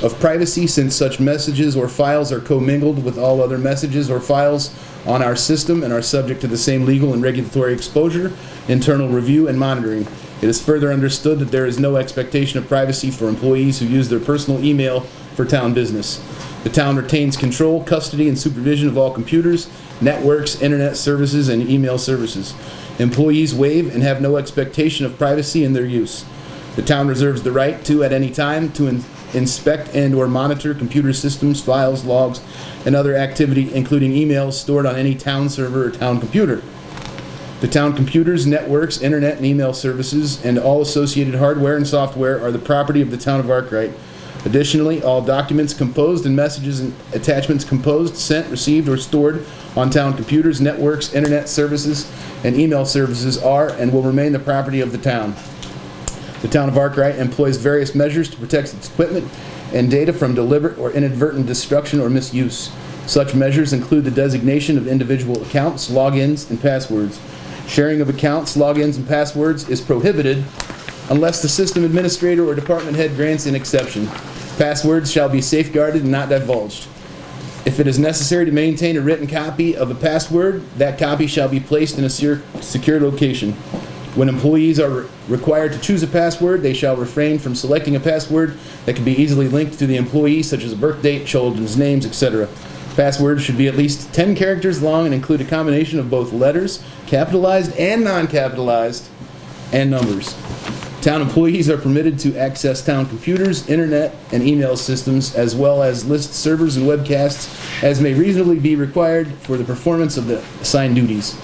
of privacy, since such messages or files are commingled with all other messages or files on our system and are subject to the same legal and regulatory exposure, internal review, and monitoring. It is further understood that there is no expectation of privacy for employees who use their personal email for town business. The town retains control, custody, and supervision of all computers, networks, internet services, and email services. Employees waive and have no expectation of privacy in their use. The town reserves the right to, at any time, to inspect and or monitor computer systems, files, logs, and other activity, including emails stored on any town server or town computer. The town computers, networks, internet, and email services, and all associated hardware and software are the property of the Town of Arkwright. Additionally, all documents composed and messages and attachments composed, sent, received, or stored on town computers, networks, internet services, and email services are and will remain the property of the town. The Town of Arkwright employs various measures to protect its equipment and data from deliberate or inadvertent destruction or misuse. Such measures include the designation of individual accounts, logins, and passwords. Sharing of accounts, logins, and passwords is prohibited unless the system administrator or department head grants an exception. Passwords shall be safeguarded and not divulged. If it is necessary to maintain a written copy of a password, that copy shall be placed in a secure location. When employees are required to choose a password, they shall refrain from selecting a password that can be easily linked to the employee, such as a birth date, children's names, etc. Passwords should be at least 10 characters long and include a combination of both letters, capitalized and non-capitalized, and numbers. Town employees are permitted to access town computers, internet, and email systems, as well as list servers and webcasts as may reasonably be required for the performance of the assigned duties.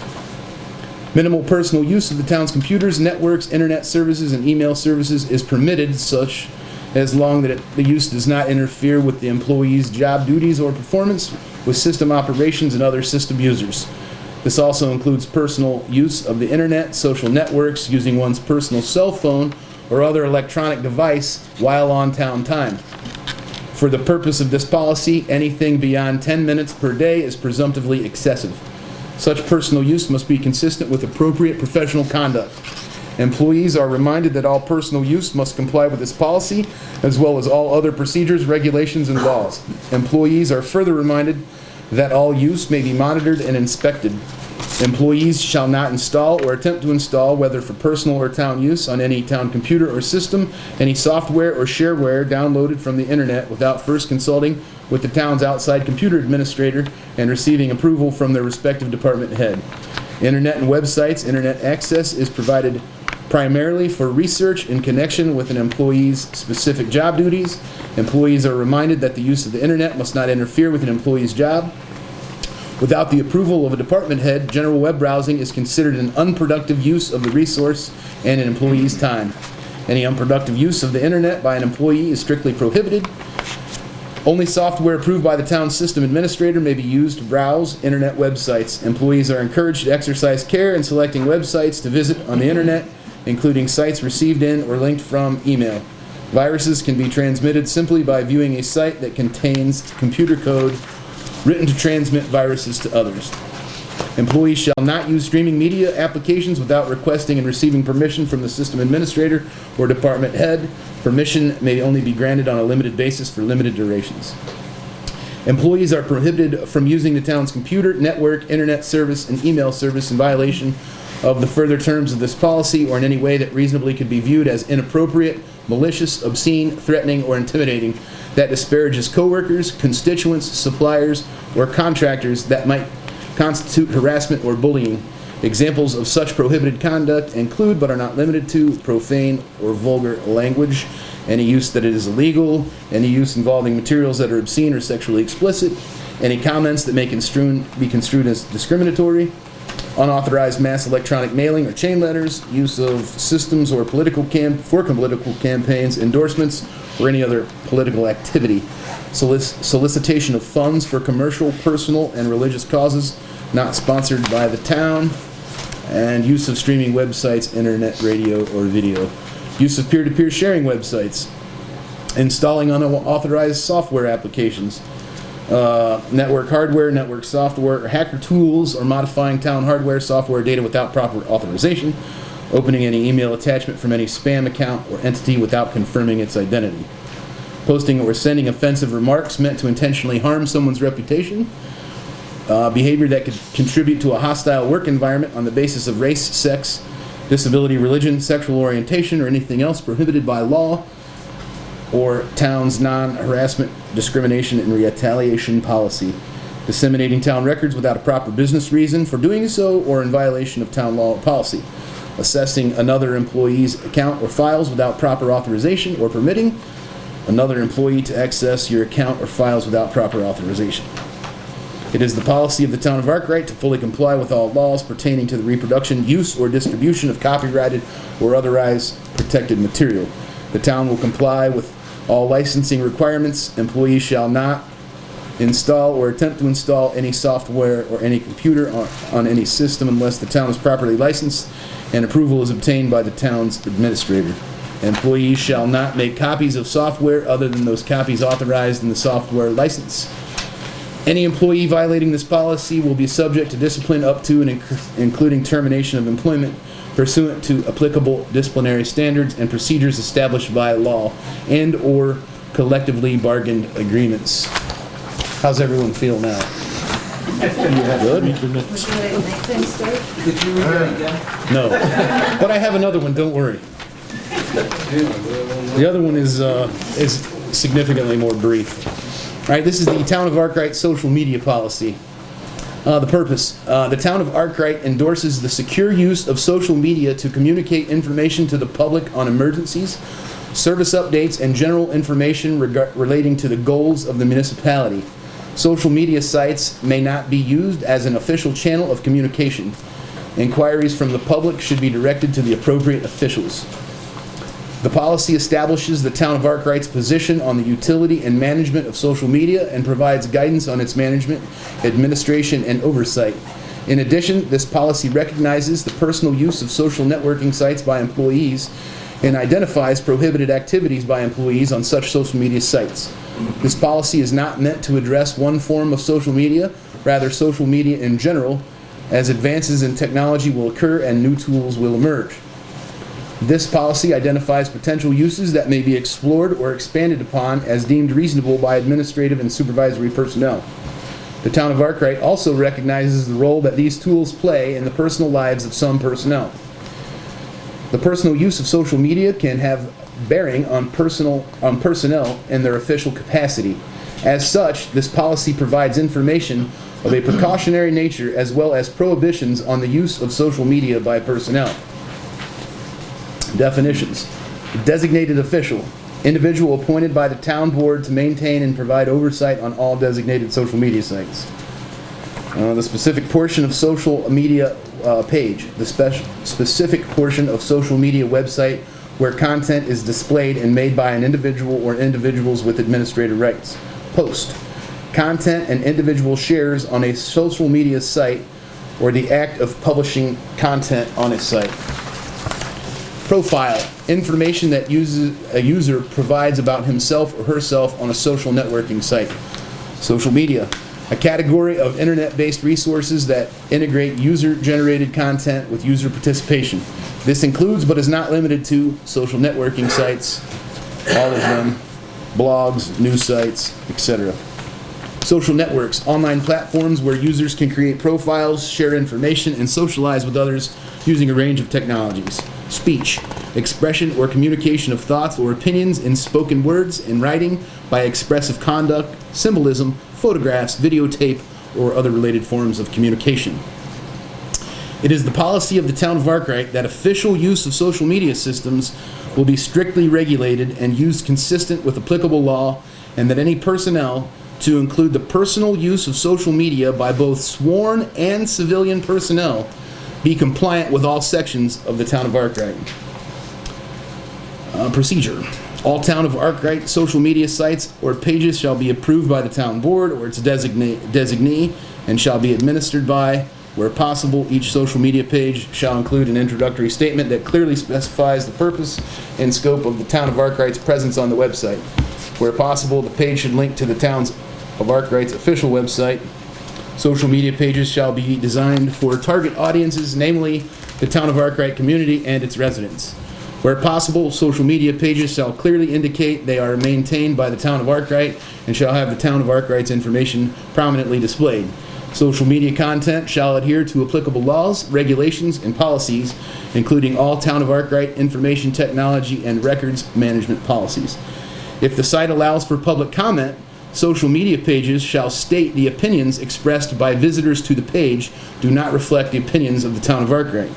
Minimal personal use of the town's computers, networks, internet services, and email services is permitted, such as long that the use does not interfere with the employee's job duties or performance with system operations and other system users. This also includes personal use of the internet, social networks, using one's personal cell phone or other electronic device while on town time. For the purpose of this policy, anything beyond 10 minutes per day is presumptively excessive. Such personal use must be consistent with appropriate professional conduct. Employees are reminded that all personal use must comply with this policy, as well as all other procedures, regulations, and laws. Employees are further reminded that all use may be monitored and inspected. Employees shall not install or attempt to install, whether for personal or town use, on any town computer or system, any software or shareware downloaded from the internet without first consulting with the town's outside computer administrator and receiving approval from their respective department head. Internet and websites, internet access is provided primarily for research in connection with an employee's specific job duties. Employees are reminded that the use of the internet must not interfere with an employee's job. Without the approval of a department head, general web browsing is considered an unproductive use of the resource and an employee's time. Any unproductive use of the internet by an employee is strictly prohibited. Only software approved by the town system administrator may be used to browse internet websites. Employees are encouraged to exercise care in selecting websites to visit on the internet, including sites received in or linked from email. Viruses can be transmitted simply by viewing a site that contains computer code written to transmit viruses to others. Employees shall not use streaming media applications without requesting and receiving permission from the system administrator or department head. Permission may only be granted on a limited basis for limited durations. Employees are prohibited from using the town's computer, network, internet service, and email service in violation of the further terms of this policy or in any way that reasonably could be viewed as inappropriate, malicious, obscene, threatening, or intimidating that disparages coworkers, constituents, suppliers, or contractors that might constitute harassment or bullying. Examples of such prohibited conduct include, but are not limited to, profane or vulgar language, any use that is illegal, any use involving materials that are obscene or sexually explicit, any comments that may be construed as discriminatory, unauthorized mass electronic mailing or chain letters, use of systems or political campaigns, endorsements, or any other political activity, solicitation of funds for commercial, personal, and religious causes not sponsored by the town, and use of streaming websites, internet, radio, or video. Use of peer-to-peer sharing websites, installing unauthorized software applications, network hardware, network software, or hacker tools, or modifying town hardware, software, data without proper authorization, opening any email attachment from any spam account or entity without confirming its identity, posting or sending offensive remarks meant to intentionally harm someone's reputation, behavior that could contribute to a hostile work environment on the basis of race, sex, disability, religion, sexual orientation, or anything else prohibited by law, or town's non-harassment, discrimination, and retaliation policy. Disseminating town records without a proper business reason for doing so or in violation of town law or policy. Assessing another employee's account or files without proper authorization or permitting another employee to access your account or files without proper authorization. It is the policy of the town of Arkwright to fully comply with all laws pertaining to the reproduction, use, or distribution of copyrighted or otherwise protected material. The town will comply with all licensing requirements. Employees shall not install or attempt to install any software or any computer on any system unless the town is properly licensed and approval is obtained by the town's administrator. Employees shall not make copies of software other than those copies authorized in the software license. Any employee violating this policy will be subject to discipline up to and including termination of employment pursuant to applicable disciplinary standards and procedures established by law and or collectively bargained agreements. How's everyone feel now? Good? Did you read that again? No. But I have another one, don't worry. The other one is significantly more brief. All right, this is the Town of Arkwright social media policy. The purpose. The Town of Arkwright endorses the secure use of social media to communicate information to the public on emergencies, service updates, and general information relating to the goals of the municipality. Social media sites may not be used as an official channel of communication. Inquiries from the public should be directed to the appropriate officials. The policy establishes the Town of Arkwright's position on the utility and management of social media and provides guidance on its management, administration, and oversight. In addition, this policy recognizes the personal use of social networking sites by employees and identifies prohibited activities by employees on such social media sites. This policy is not meant to address one form of social media, rather social media in general, as advances in technology will occur and new tools will emerge. This policy identifies potential uses that may be explored or expanded upon as deemed reasonable by administrative and supervisory personnel. The Town of Arkwright also recognizes the role that these tools play in the personal lives of some personnel. The personal use of social media can have bearing on personnel in their official capacity. As such, this policy provides information of a precautionary nature as well as prohibitions on the use of social media by personnel. Definitions. Designated official. Individual appointed by the town board to maintain and provide oversight on all designated social media sites. The specific portion of social media page. The specific portion of social media website where content is displayed and made by an individual or individuals with administrative rights. Post. Content an individual shares on a social media site or the act of publishing content on a site. Profile. Information that a user provides about himself or herself on a social networking site. Social media. A category of internet-based resources that integrate user-generated content with user participation. This includes, but is not limited to, social networking sites, all of them, blogs, news sites, etc. Social networks, online platforms where users can create profiles, share information, and socialize with others using a range of technologies. Speech, expression or communication of thoughts or opinions in spoken words and writing by expressive conduct, symbolism, photographs, videotape, or other related forms of communication. It is the policy of the town of Arkwright that official use of social media systems will be strictly regulated and used consistent with applicable law, and that any personnel, to include the personal use of social media by both sworn and civilian personnel, be compliant with all sections of the town of Arkwright. Procedure. All town of Arkwright social media sites or pages shall be approved by the town board or its designee and shall be administered by, where possible, each social media page shall include an introductory statement that clearly specifies the purpose and scope of the town of Arkwright's presence on the website. Where possible, the page should link to the town's of Arkwright's official website. Social media pages shall be designed for target audiences, namely the town of Arkwright community and its residents. Where possible, social media pages shall clearly indicate they are maintained by the town of Arkwright and shall have the town of Arkwright's information prominently displayed. Social media content shall adhere to applicable laws, regulations, and policies, including all town of Arkwright information technology and records management policies. If the site allows for public comment, social media pages shall state the opinions expressed by visitors to the page do not reflect the opinions of the town of Arkwright.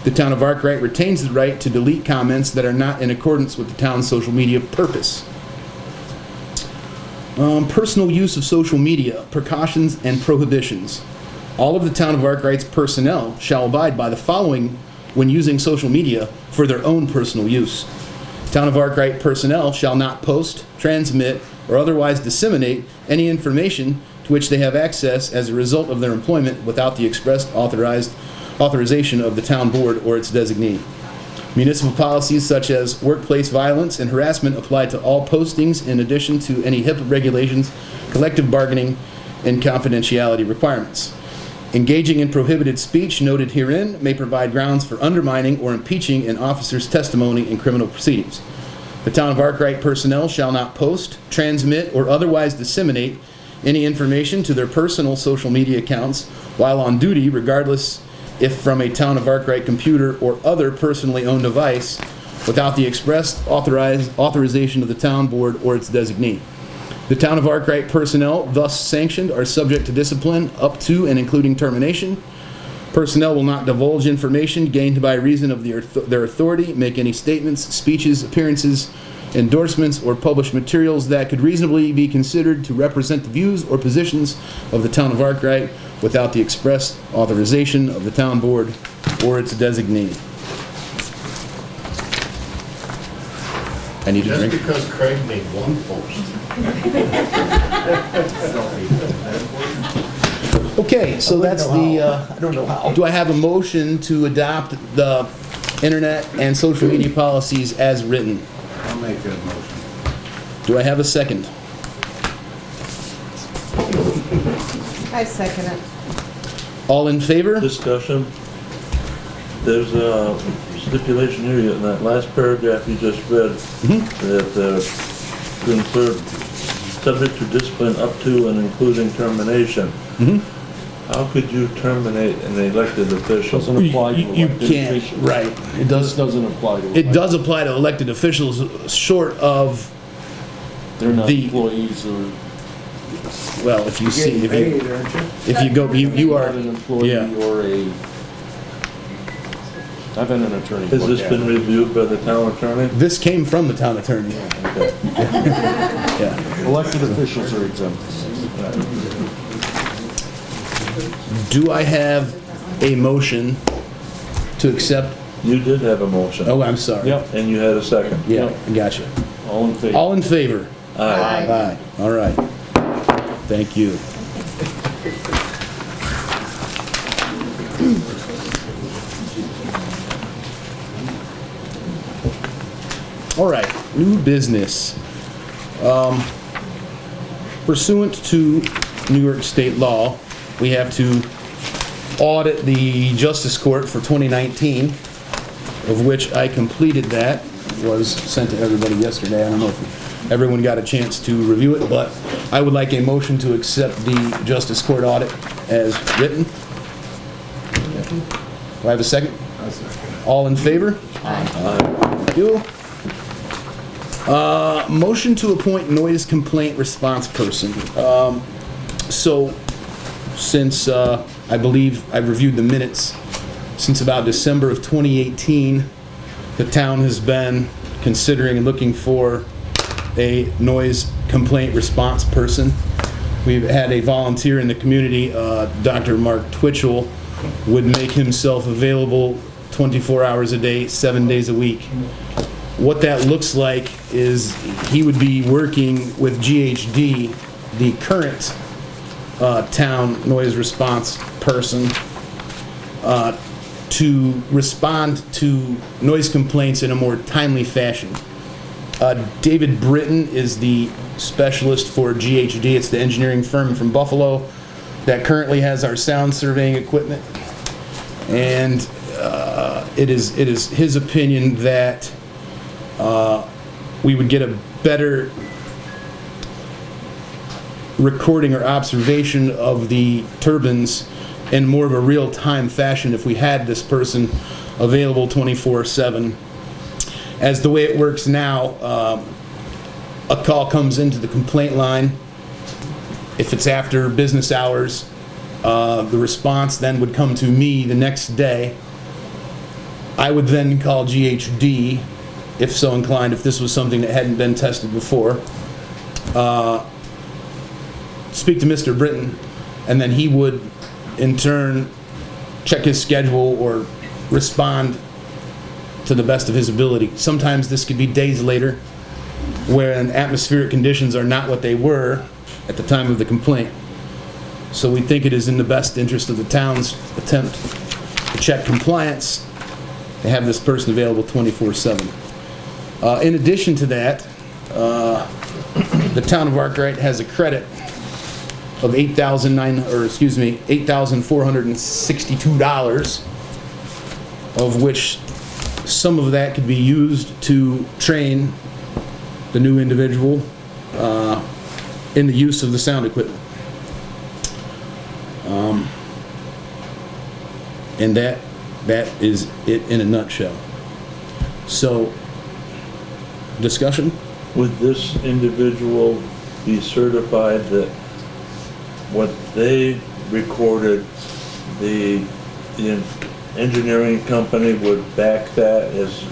The town of Arkwright retains the right to delete comments that are not in accordance with the town's social media purpose. Personal use of social media, precautions and prohibitions. All of the town of Arkwright's personnel shall abide by the following when using social media for their own personal use. Town of Arkwright personnel shall not post, transmit, or otherwise disseminate any information to which they have access as a result of their employment without the expressed authorization of the town board or its designee. Municipal policies such as workplace violence and harassment apply to all postings in addition to any HIPAA regulations, collective bargaining, and confidentiality requirements. Engaging in prohibited speech noted herein may provide grounds for undermining or impeaching an officer's testimony in criminal proceedings. The town of Arkwright personnel shall not post, transmit, or otherwise disseminate any information to their personal social media accounts while on duty, regardless if from a town of Arkwright computer or other personally owned device, without the express authorization of the town board or its designee. The town of Arkwright personnel thus sanctioned are subject to discipline up to and including termination. Personnel will not divulge information gained by reason of their authority, make any statements, speeches, appearances, endorsements, or publish materials that could reasonably be considered to represent the views or positions of the town of Arkwright without the express authorization of the town board or its designee. I need a drink. Just because Craig made one post. Okay, so that's the, I don't know how. do I have a motion to adopt the internet and social media policies as written? I'll make that motion. Do I have a second? I second it. All in favor? Discussion. There's a stipulation here in that last paragraph you just read that June 3rd, subject to discipline up to and including termination. How could you terminate an elected official? Doesn't apply to You elected can't, officials. right. This doesn't apply to. It does apply to elected officials short of, They're not the- employees or. well, if you see, Getting paid, aren't you? if you go, you are, Not an employee yeah. or a. I've been an attorney. Has look this at been it. reviewed by the town attorney? This came from the town attorney. Okay. Yeah. Elected officials are exempt. Do I have a motion to accept? You did have a motion. Oh, I'm sorry. Yep. And you had a second. Yeah, I gotcha. All in favor? All in favor? Aye. Aye. All right. Thank you. All right, new business. Pursuant to New York state law, we have to audit the Justice Court for 2019, of which I completed that. Was sent to everybody yesterday. I don't know if everyone got a chance to review it, but I would like a motion to accept the Justice Court audit as written. Do I have a second? I'll second. All in favor? Thank you. Motion to appoint noise complaint response person. So, since I believe I've reviewed the minutes, since about December of 2018, the town has been considering and looking for a noise complaint response person. We've had a volunteer in the community, Dr. Mark Twichell, would make himself available 24 hours a day, 7 days a week. What that looks like is he would be working with GHD, the current town noise response person, to respond to noise complaints in a more timely fashion. David Britton is the specialist for GHD. It's the engineering firm from Buffalo that currently has our sound surveying equipment. And it is his opinion that we would get a better recording or observation of the turbines in more of a real-time fashion if we had this person available 24/7. As the way it works now, a call comes into the complaint line. If it's after business hours, the response then would come to me the next day. I would then call GHD, if so inclined, if this was something that hadn't been tested before. Speak to Mr. Britton, and then he would, in turn, check his schedule or respond to the best of his ability. Sometimes this could be days later, when atmospheric conditions are not what they were at the time of the complaint. So we think it is in the best interest of the town's attempt to check compliance to have this person available 24/7. In addition to that, the town of Arkwright has a credit of $8,462, of which some of that could be used to train the new individual in the use of the sound equipment. And that is it in a nutshell. So, discussion? Would this individual be certified that what they recorded, the engineering company would back that as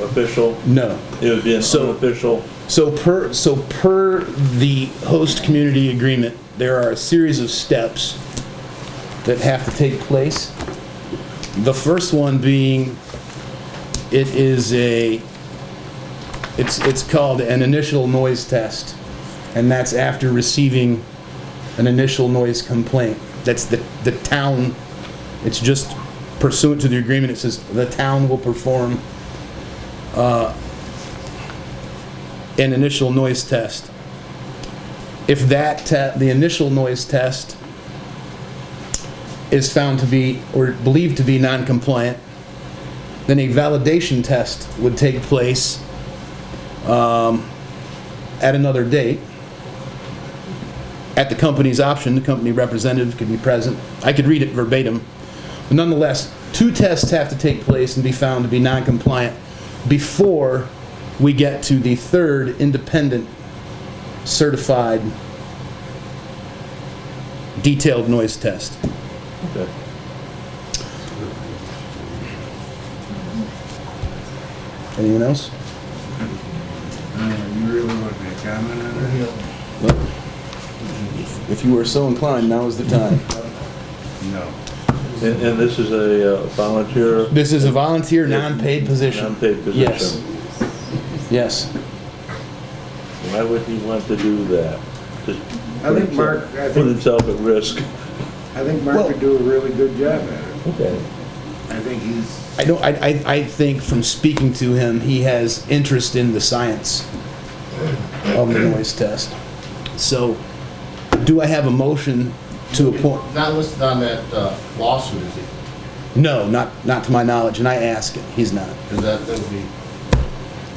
official? No. It would be an unofficial? So per the host community agreement, there are a series of steps that have to take place. The first one being, it's called an initial noise test, and that's after receiving an initial noise complaint. That's the town, it's just pursuant to the agreement, it says the town will perform an initial noise test. If the initial noise test is found to be, or believed to be, non-compliant, then a validation test would take place at another date. At the company's option, the company representative could be present. I could read it verbatim. But nonetheless, 2 tests have to take place and be found to be non-compliant before we get to the 3rd independent certified detailed noise test. Okay. Anyone else? You really want me to comment on that? Well, if you were so inclined, now is the time. No. And this is a volunteer? This is a volunteer, non-paid position. Non-paid position? Yes. Yes. Why would he want to do that? Just I think Mark, put himself at risk. I think Mark would do a really good job at it. Okay. I think he's... I think from speaking to him, he has interest in the science of the noise test. So, Do I have a motion to appoint? Not listed on that lawsuit, is he? No, not to my knowledge, and I asked him. He's not. Because that would be,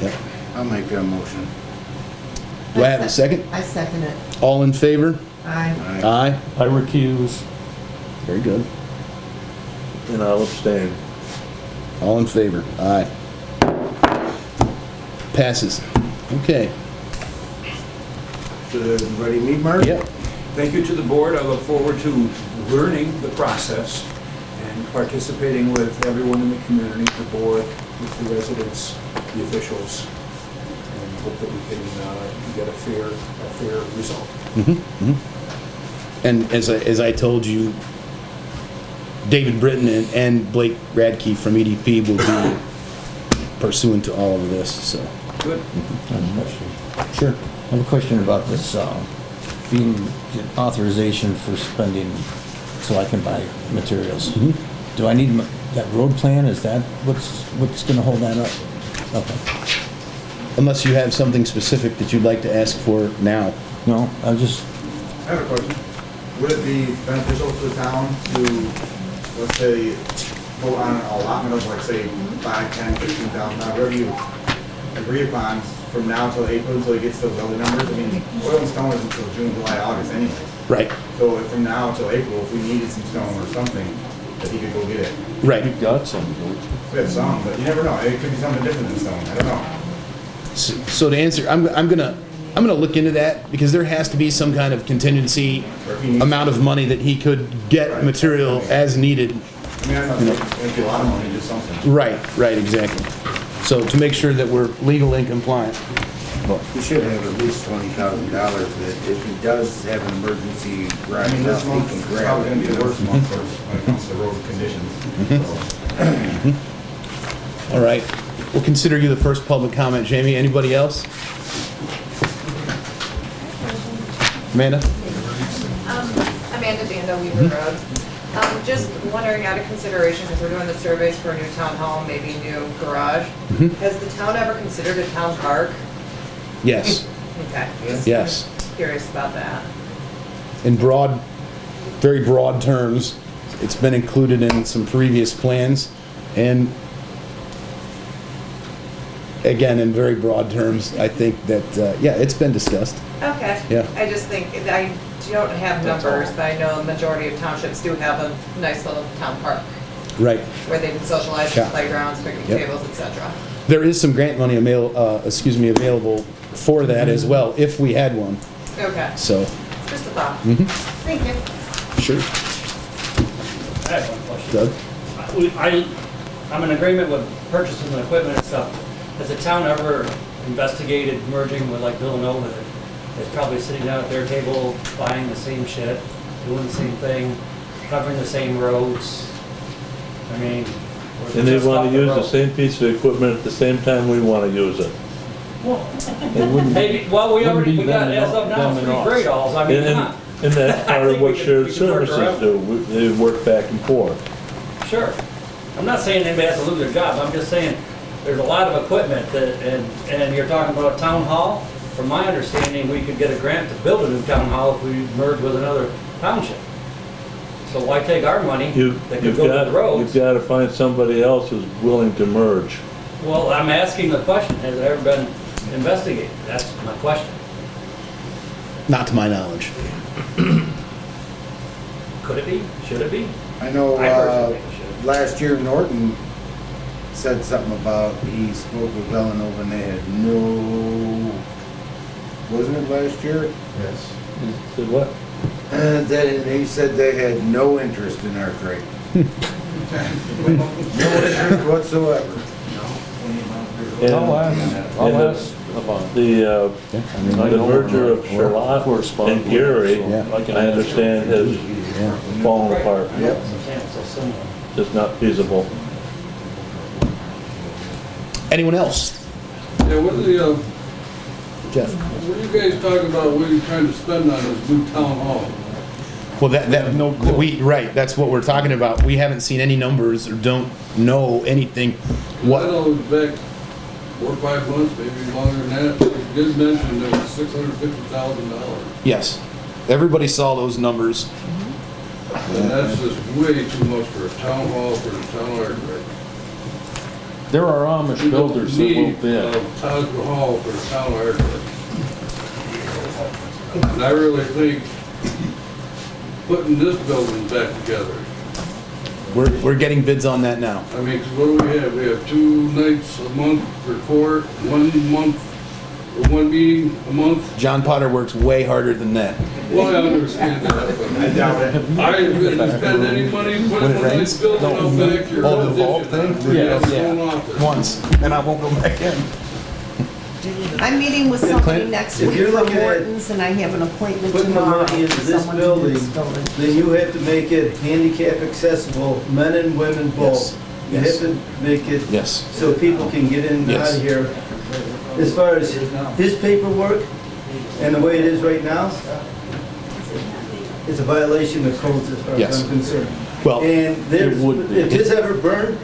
Yep. I'll make that motion. Do I have a second? I second it. All in favor? Aye. Aye. I recuse. Very good. And I'll abstain. All in favor? Aye. Passes. Okay. Should everybody meet, Mark? Yep. Thank you to the board. I look forward to learning the process and participating with everyone in the community, the board, with the residents, the officials, and hope that we can get a fair result. And as I told you, David Britton and Blake Radke from EDP will be pursuant to all of this, so. Good. Sure. I have a question about this, being authorization for spending so I can buy materials. Do I need that road plan? Is that what's gonna hold that up? Okay. Unless you have something specific that you'd like to ask for now. No, I just, I have a question. Would it be beneficial to the town to, let's say, vote on an allotment of, like, say, 5, 10, 15,000, whatever you agree upon from now till April, until it gets those other numbers? I mean, oil and stone is until June, July, August anyways. Right. So if from now till April, if we needed some stone or something, that he could go get it. Right. We've got some. We have some, but you never know. It could be something different than stone. I don't know. So to answer, I'm gonna look into that because there has to be some kind of contingency amount of money that he could get material as needed. I mean, I'm not saying it'd be a lot of money, just something. Right, exactly. So to make sure that we're legal and compliant. We should have at least $20,000 that if he does have an emergency I right mean, now, this he month can is grab probably it. gonna be the worst month when it comes to road conditions. So, All right. We'll consider you the first public comment. Jamie, anybody else? Amanda? Amanda Dando, Weaver Road. Just wondering, out of consideration, because we're doing the surveys for a new town hall, maybe new garage, has the town ever considered a town park? Yes. Okay. Just Yes. curious about that. In very broad terms, it's been included in some previous plans, and again, in very broad terms, I think that, yeah, it's been discussed. Okay. Yeah. I just think, I don't have numbers, but I know the majority of townships do have a nice little town park Right. where they can socialize, Yeah. playgrounds, picnic Yep. tables, etc. There is some grant money available for that as well, if we had one, Okay. so. Just a thought. Thank you. Sure. I have one question. Doug? I'm in agreement with purchasing the equipment and stuff. Has the town ever investigated merging with like Villanova? That's probably sitting down at their table, buying the same shit, doing the same thing, covering the same roads. I mean, or And they just want off to the use road? the same piece of equipment at the same time we want to use it. Well, It wouldn't maybe, well, we wouldn't be already, we got, them as of now, and 3 us. grade alls. I mean, come on. And that's I part of think what we could- shared we could work services around. do. They work back and forth. Sure. I'm not saying anybody has to lose their job. I'm just saying there's a lot of equipment that, and you're talking about a town hall. From my understanding, we could get a grant to build a new town hall if we merge with another township. So why take our money that could go to the roads? You've got to find somebody else who's willing to merge. Well, I'm asking the question, has it ever been investigated? That's my question. Not to my knowledge. Could it be? Should it be? I know, I personally think it should. last year Norton said something about, he spoke with Villanova and they had no, wasn't it last year? Yes. Said what? Then he said they had no interest in Arkwright. No interest whatsoever. And I'll ask about the I know merger we're of Charlotte corresponding and Gary, with it, so I can I understand has fallen apart. Yep. So similar. Just not feasible. Anyone else? Yeah, what are the, Jeff? what are you guys talking about, what are you trying to spend on this new town hall? Well, that's what we're talking about. We haven't seen any numbers or don't know anything. I What? know back 4 or 5 months, maybe longer than that, you did mention there was $650,000. Yes. Everybody saw those numbers. And that's just way too much for a town hall, for the town architect. There are Amish builders that will bid. Town hall for the town architect. And I really think putting this building back together. We're getting bids on that now. I mean, 'cause what do we have? We have 2 nights a month for court, 1 month, or 1 meeting a month. John Potter works way harder than that. Well, I understand that, but I doubt it. I didn't spend any money putting a nice building out back here. Oh, the vault thing? Yeah. Once, and I won't go back in. I'm meeting with somebody Clint? next If week you're from looking at Morton's, and I have an appointment putting the tomorrow money into for this someone to do building, this building. then you have to make it handicap accessible, men and women both. You Yes. have to make it Yes. so people can get in and out Yes. of here. As far as his paperwork and the way it is right now, it's a violation of codes as far Yes. as I'm concerned. Well, And there's, it would be. if his ever burned,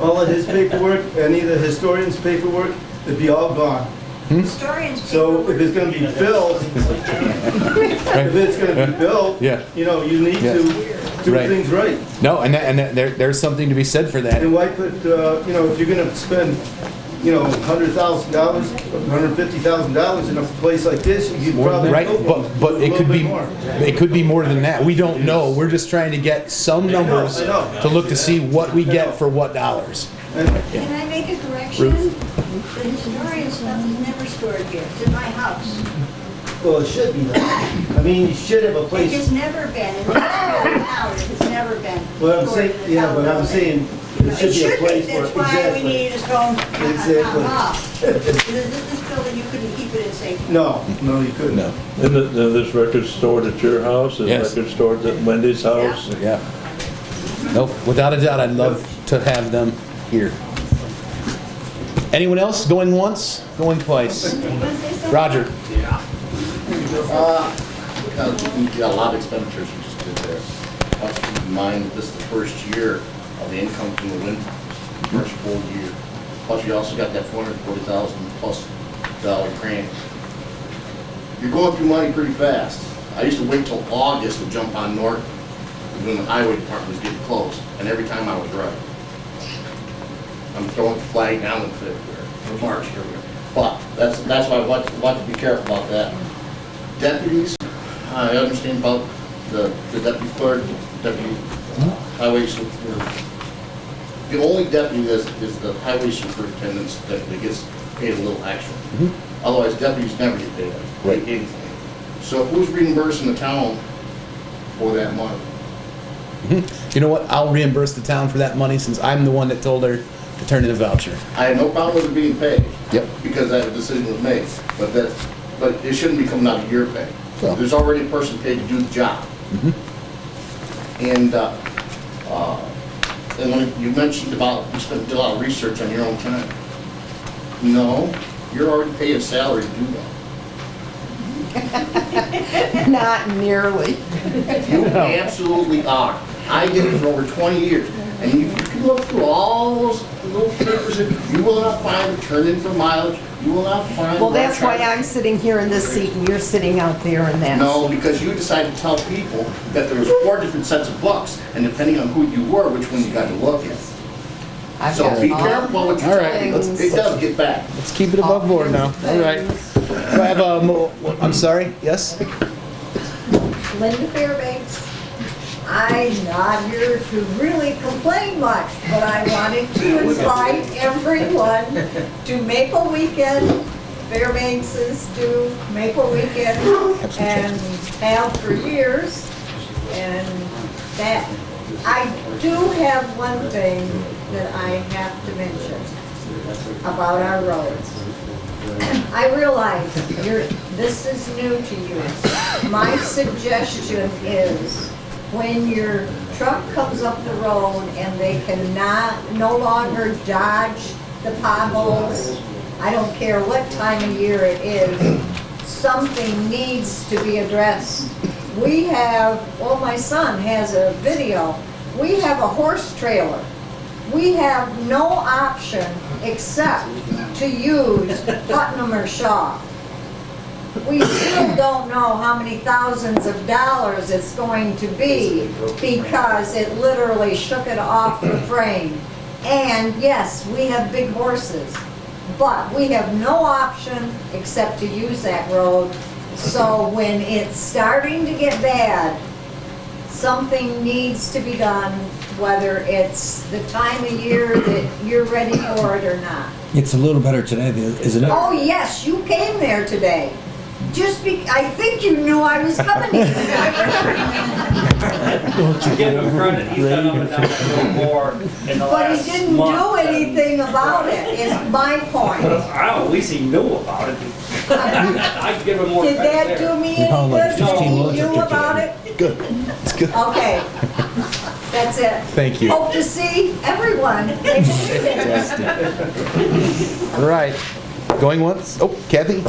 all of his paperwork, any of the historian's paperwork, it'd be all gone. So if it's gonna be built, if it's gonna be built, Yeah. you know, you need Yeah. to do Right. things right. No, and there's something to be said for that. And why put, you know, if you're gonna spend, you know, $100,000, $150,000 in a place like this, you could probably. Right, build but a it little could bit be, more. it could be more than that. We don't know. We're just trying to get some numbers I know. to look to see what we get for what dollars. And Can I make a correction? The historian stuff is never stored here. It's in my house. Well, it should be that. I mean, you should have a It place. has never been, and it's been out. It's never been. Well, I'm stored saying, in the yeah, town but I'm building. saying, it should be a place for it. That's why we need its own Exactly. town hall. This building, you couldn't keep it in safety. No, you couldn't. No. And this record stored at your house, is Yes. record stored at Wendy's house? Yeah. Nope, without a doubt, I'd love to have them here. Anyone else going once, going twice? Roger? You got a lot of expenditures we just did there. Let's keep in mind that this is the first year of the income from the wind, first full year. Plus you also got that $440,000 plus grant. You're going through money pretty fast. I used to wait till August to jump on North when the highway department was getting close, and every time I was right. I'm throwing the flag down in February, or March, here we go. But that's why I want to be careful about that. Deputies, I understand about the deputy clerk, deputy highway superintendent. The only deputy is the highway superintendent that gets paid a little extra. Otherwise, deputies never get paid anything. So who's reimbursing the town for that money? You know what? I'll reimburse the town for that money since I'm the one that told her to turn in a voucher. I have no problem with it being paid. Yep. Because that decision was made. But it shouldn't be coming out of your pay. Well. There's already a person paid to do the job. And when you mentioned about you did a lot of research on your own time. No, you're already paid a salary to do that. Not nearly. You absolutely are. I did it for over 20 years. And you can look through all those little papers, and you will not find return in for mileage. You will not find. Well, that's why I'm sitting here in this seat and you're sitting out there in that. No, because you decided to tell people that there was 4 different sets of books, and depending on who you were, which one you got to look at. I've So got be all careful what you're All right, saying. things. It does get back. Let's keep it above board now. All right. Do I have a, I'm sorry, yes? Linda Fairbanks. I'm not here to really complain much, but I wanted to invite everyone to Maple Weekend. Fairbankses do Maple Weekend and have for years. And that, I do have one thing that I have to mention about our roads. I realize this is new to you. My suggestion is when your truck comes up the road and they no longer dodge the potholes, I don't care what time of year it is, something needs to be addressed. We have, well, my son has a video, we have a horse trailer. We have no option except to use Putnam or Shaw. we still don't know how many thousands of dollars it's going to be because it literally shook it off the frame. And yes, we have big horses, but we have no option except to use that road. So when it's starting to get bad, something needs to be done, whether it's the time of year that you're ready for it or not. It's a little better today, isn't it? Oh, yes, you came there today. I think you knew I was coming here. To give him credit, he's done up and down that road more in the But he last didn't month do than- anything about it, is my point. At least he knew about it. I'd give him more Did credit that there. do me any good? No. He knew about it? Good. It's good. Okay. That's it. Thank you. Hope to see everyone. All right. Going once? Oh, Kathy?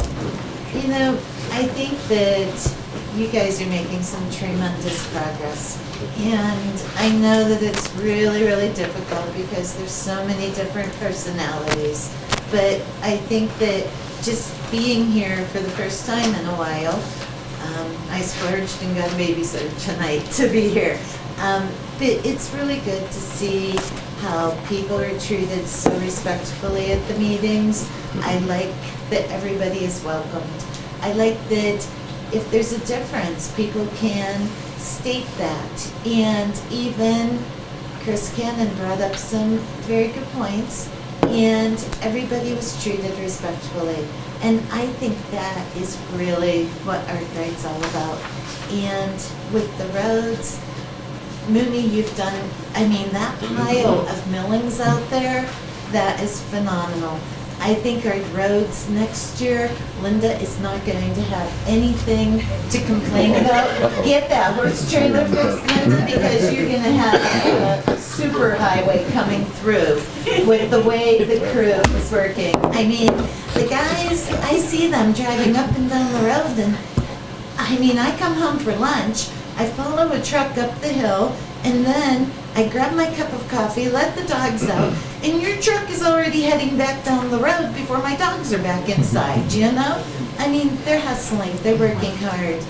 You know, I think that you guys are making some tremendous progress. And I know that it's really, really difficult because there's so many different personalities. But I think that just being here for the first time in a while, I splurged and got a babysitter tonight to be here. But it's really good to see how people are treated so respectfully at the meetings. I like that everybody is welcomed. I like that if there's a difference, people can state that. And even Chris Cannon brought up some very good points, and everybody was treated respectfully. And I think that is really what Arkwright's all about. And with the roads, Mooney, you've done, I mean, that pile of millings out there, that is phenomenal. I think our roads next year, Linda is not going to have anything to complain about. Get that horse trailer fixed, Linda, because you're gonna have a super highway coming through with the way the crew is working. I mean, the guys, I see them driving up and down the road, and I mean, I come home for lunch, I follow a truck up the hill, and then I grab my cup of coffee, let the dogs out, and your truck is already heading back down the road before my dogs are back inside, you know? I mean, they're hustling, they're working hard,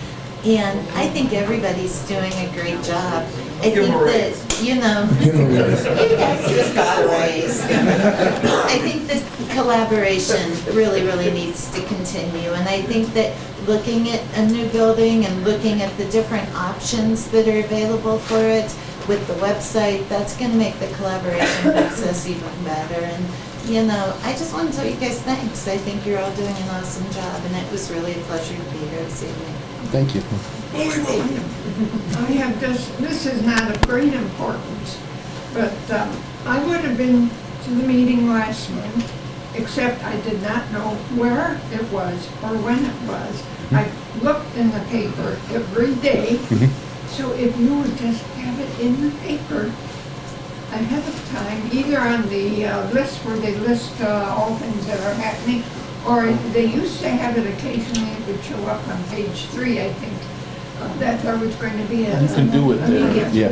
and I think everybody's doing a great job. I think that, you know, you guys just got a raise. I think this collaboration really, really needs to continue, and I think that looking at a new building and looking at the different options that are available for it with the website, that's going to make the collaboration process even better. And, you know, I just want to tell you guys thanks. I think you're all doing an awesome job, and it was really a pleasure to be here this evening. Thank you. I have this is not of great importance, but I would have been to the meeting last month, except I did not know where it was or when it was. I looked in the paper every day, so if you would just have it in the paper ahead of time, either on the list where they list all things that are happening, or they used to have it occasionally, it would show up on page 3, I think, that there was going to be a... You can do it there. Yeah.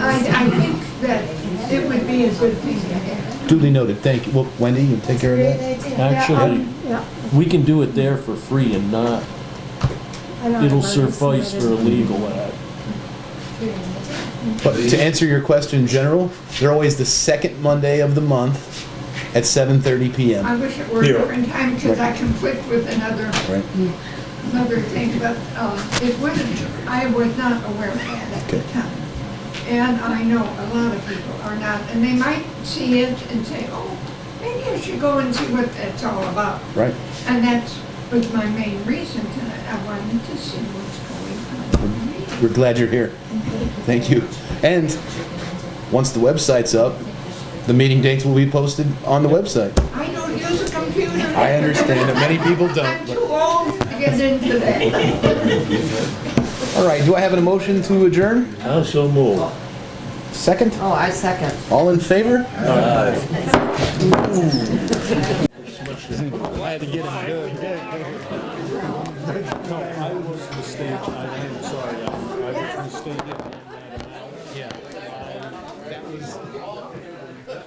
I think that it would be a good thing to have. Duly noted. Thank you. Well, Wendy, you take care of that? Actually, Yeah. we can do it there for free and not, it'll suffice for a legal ad. But to answer your question in general, they're always the second Monday of the month at 7:30 p.m. I wish it were a different time because I conflict with another thing, but it wouldn't, I was not aware of that at the time. And I know a lot of people are not, and they might see it and say, oh, maybe I should go and see what it's all about. Right. And that was my main reason tonight. I wanted to see what's going on. We're glad you're here. Thank you. And once the website's up, the meeting dates will be posted on the website. I don't use a computer. I understand that many people don't. I'm too old to get into that. All right, do I have an emotion to adjourn? I'll so move. Second? Oh, I second. All in favor? I had to get him good. No, I was mistaken. I'm sorry. I was mistaken. Yeah.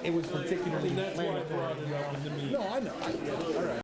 It was particularly... That's why I brought it up in the meeting. No, I know. All right.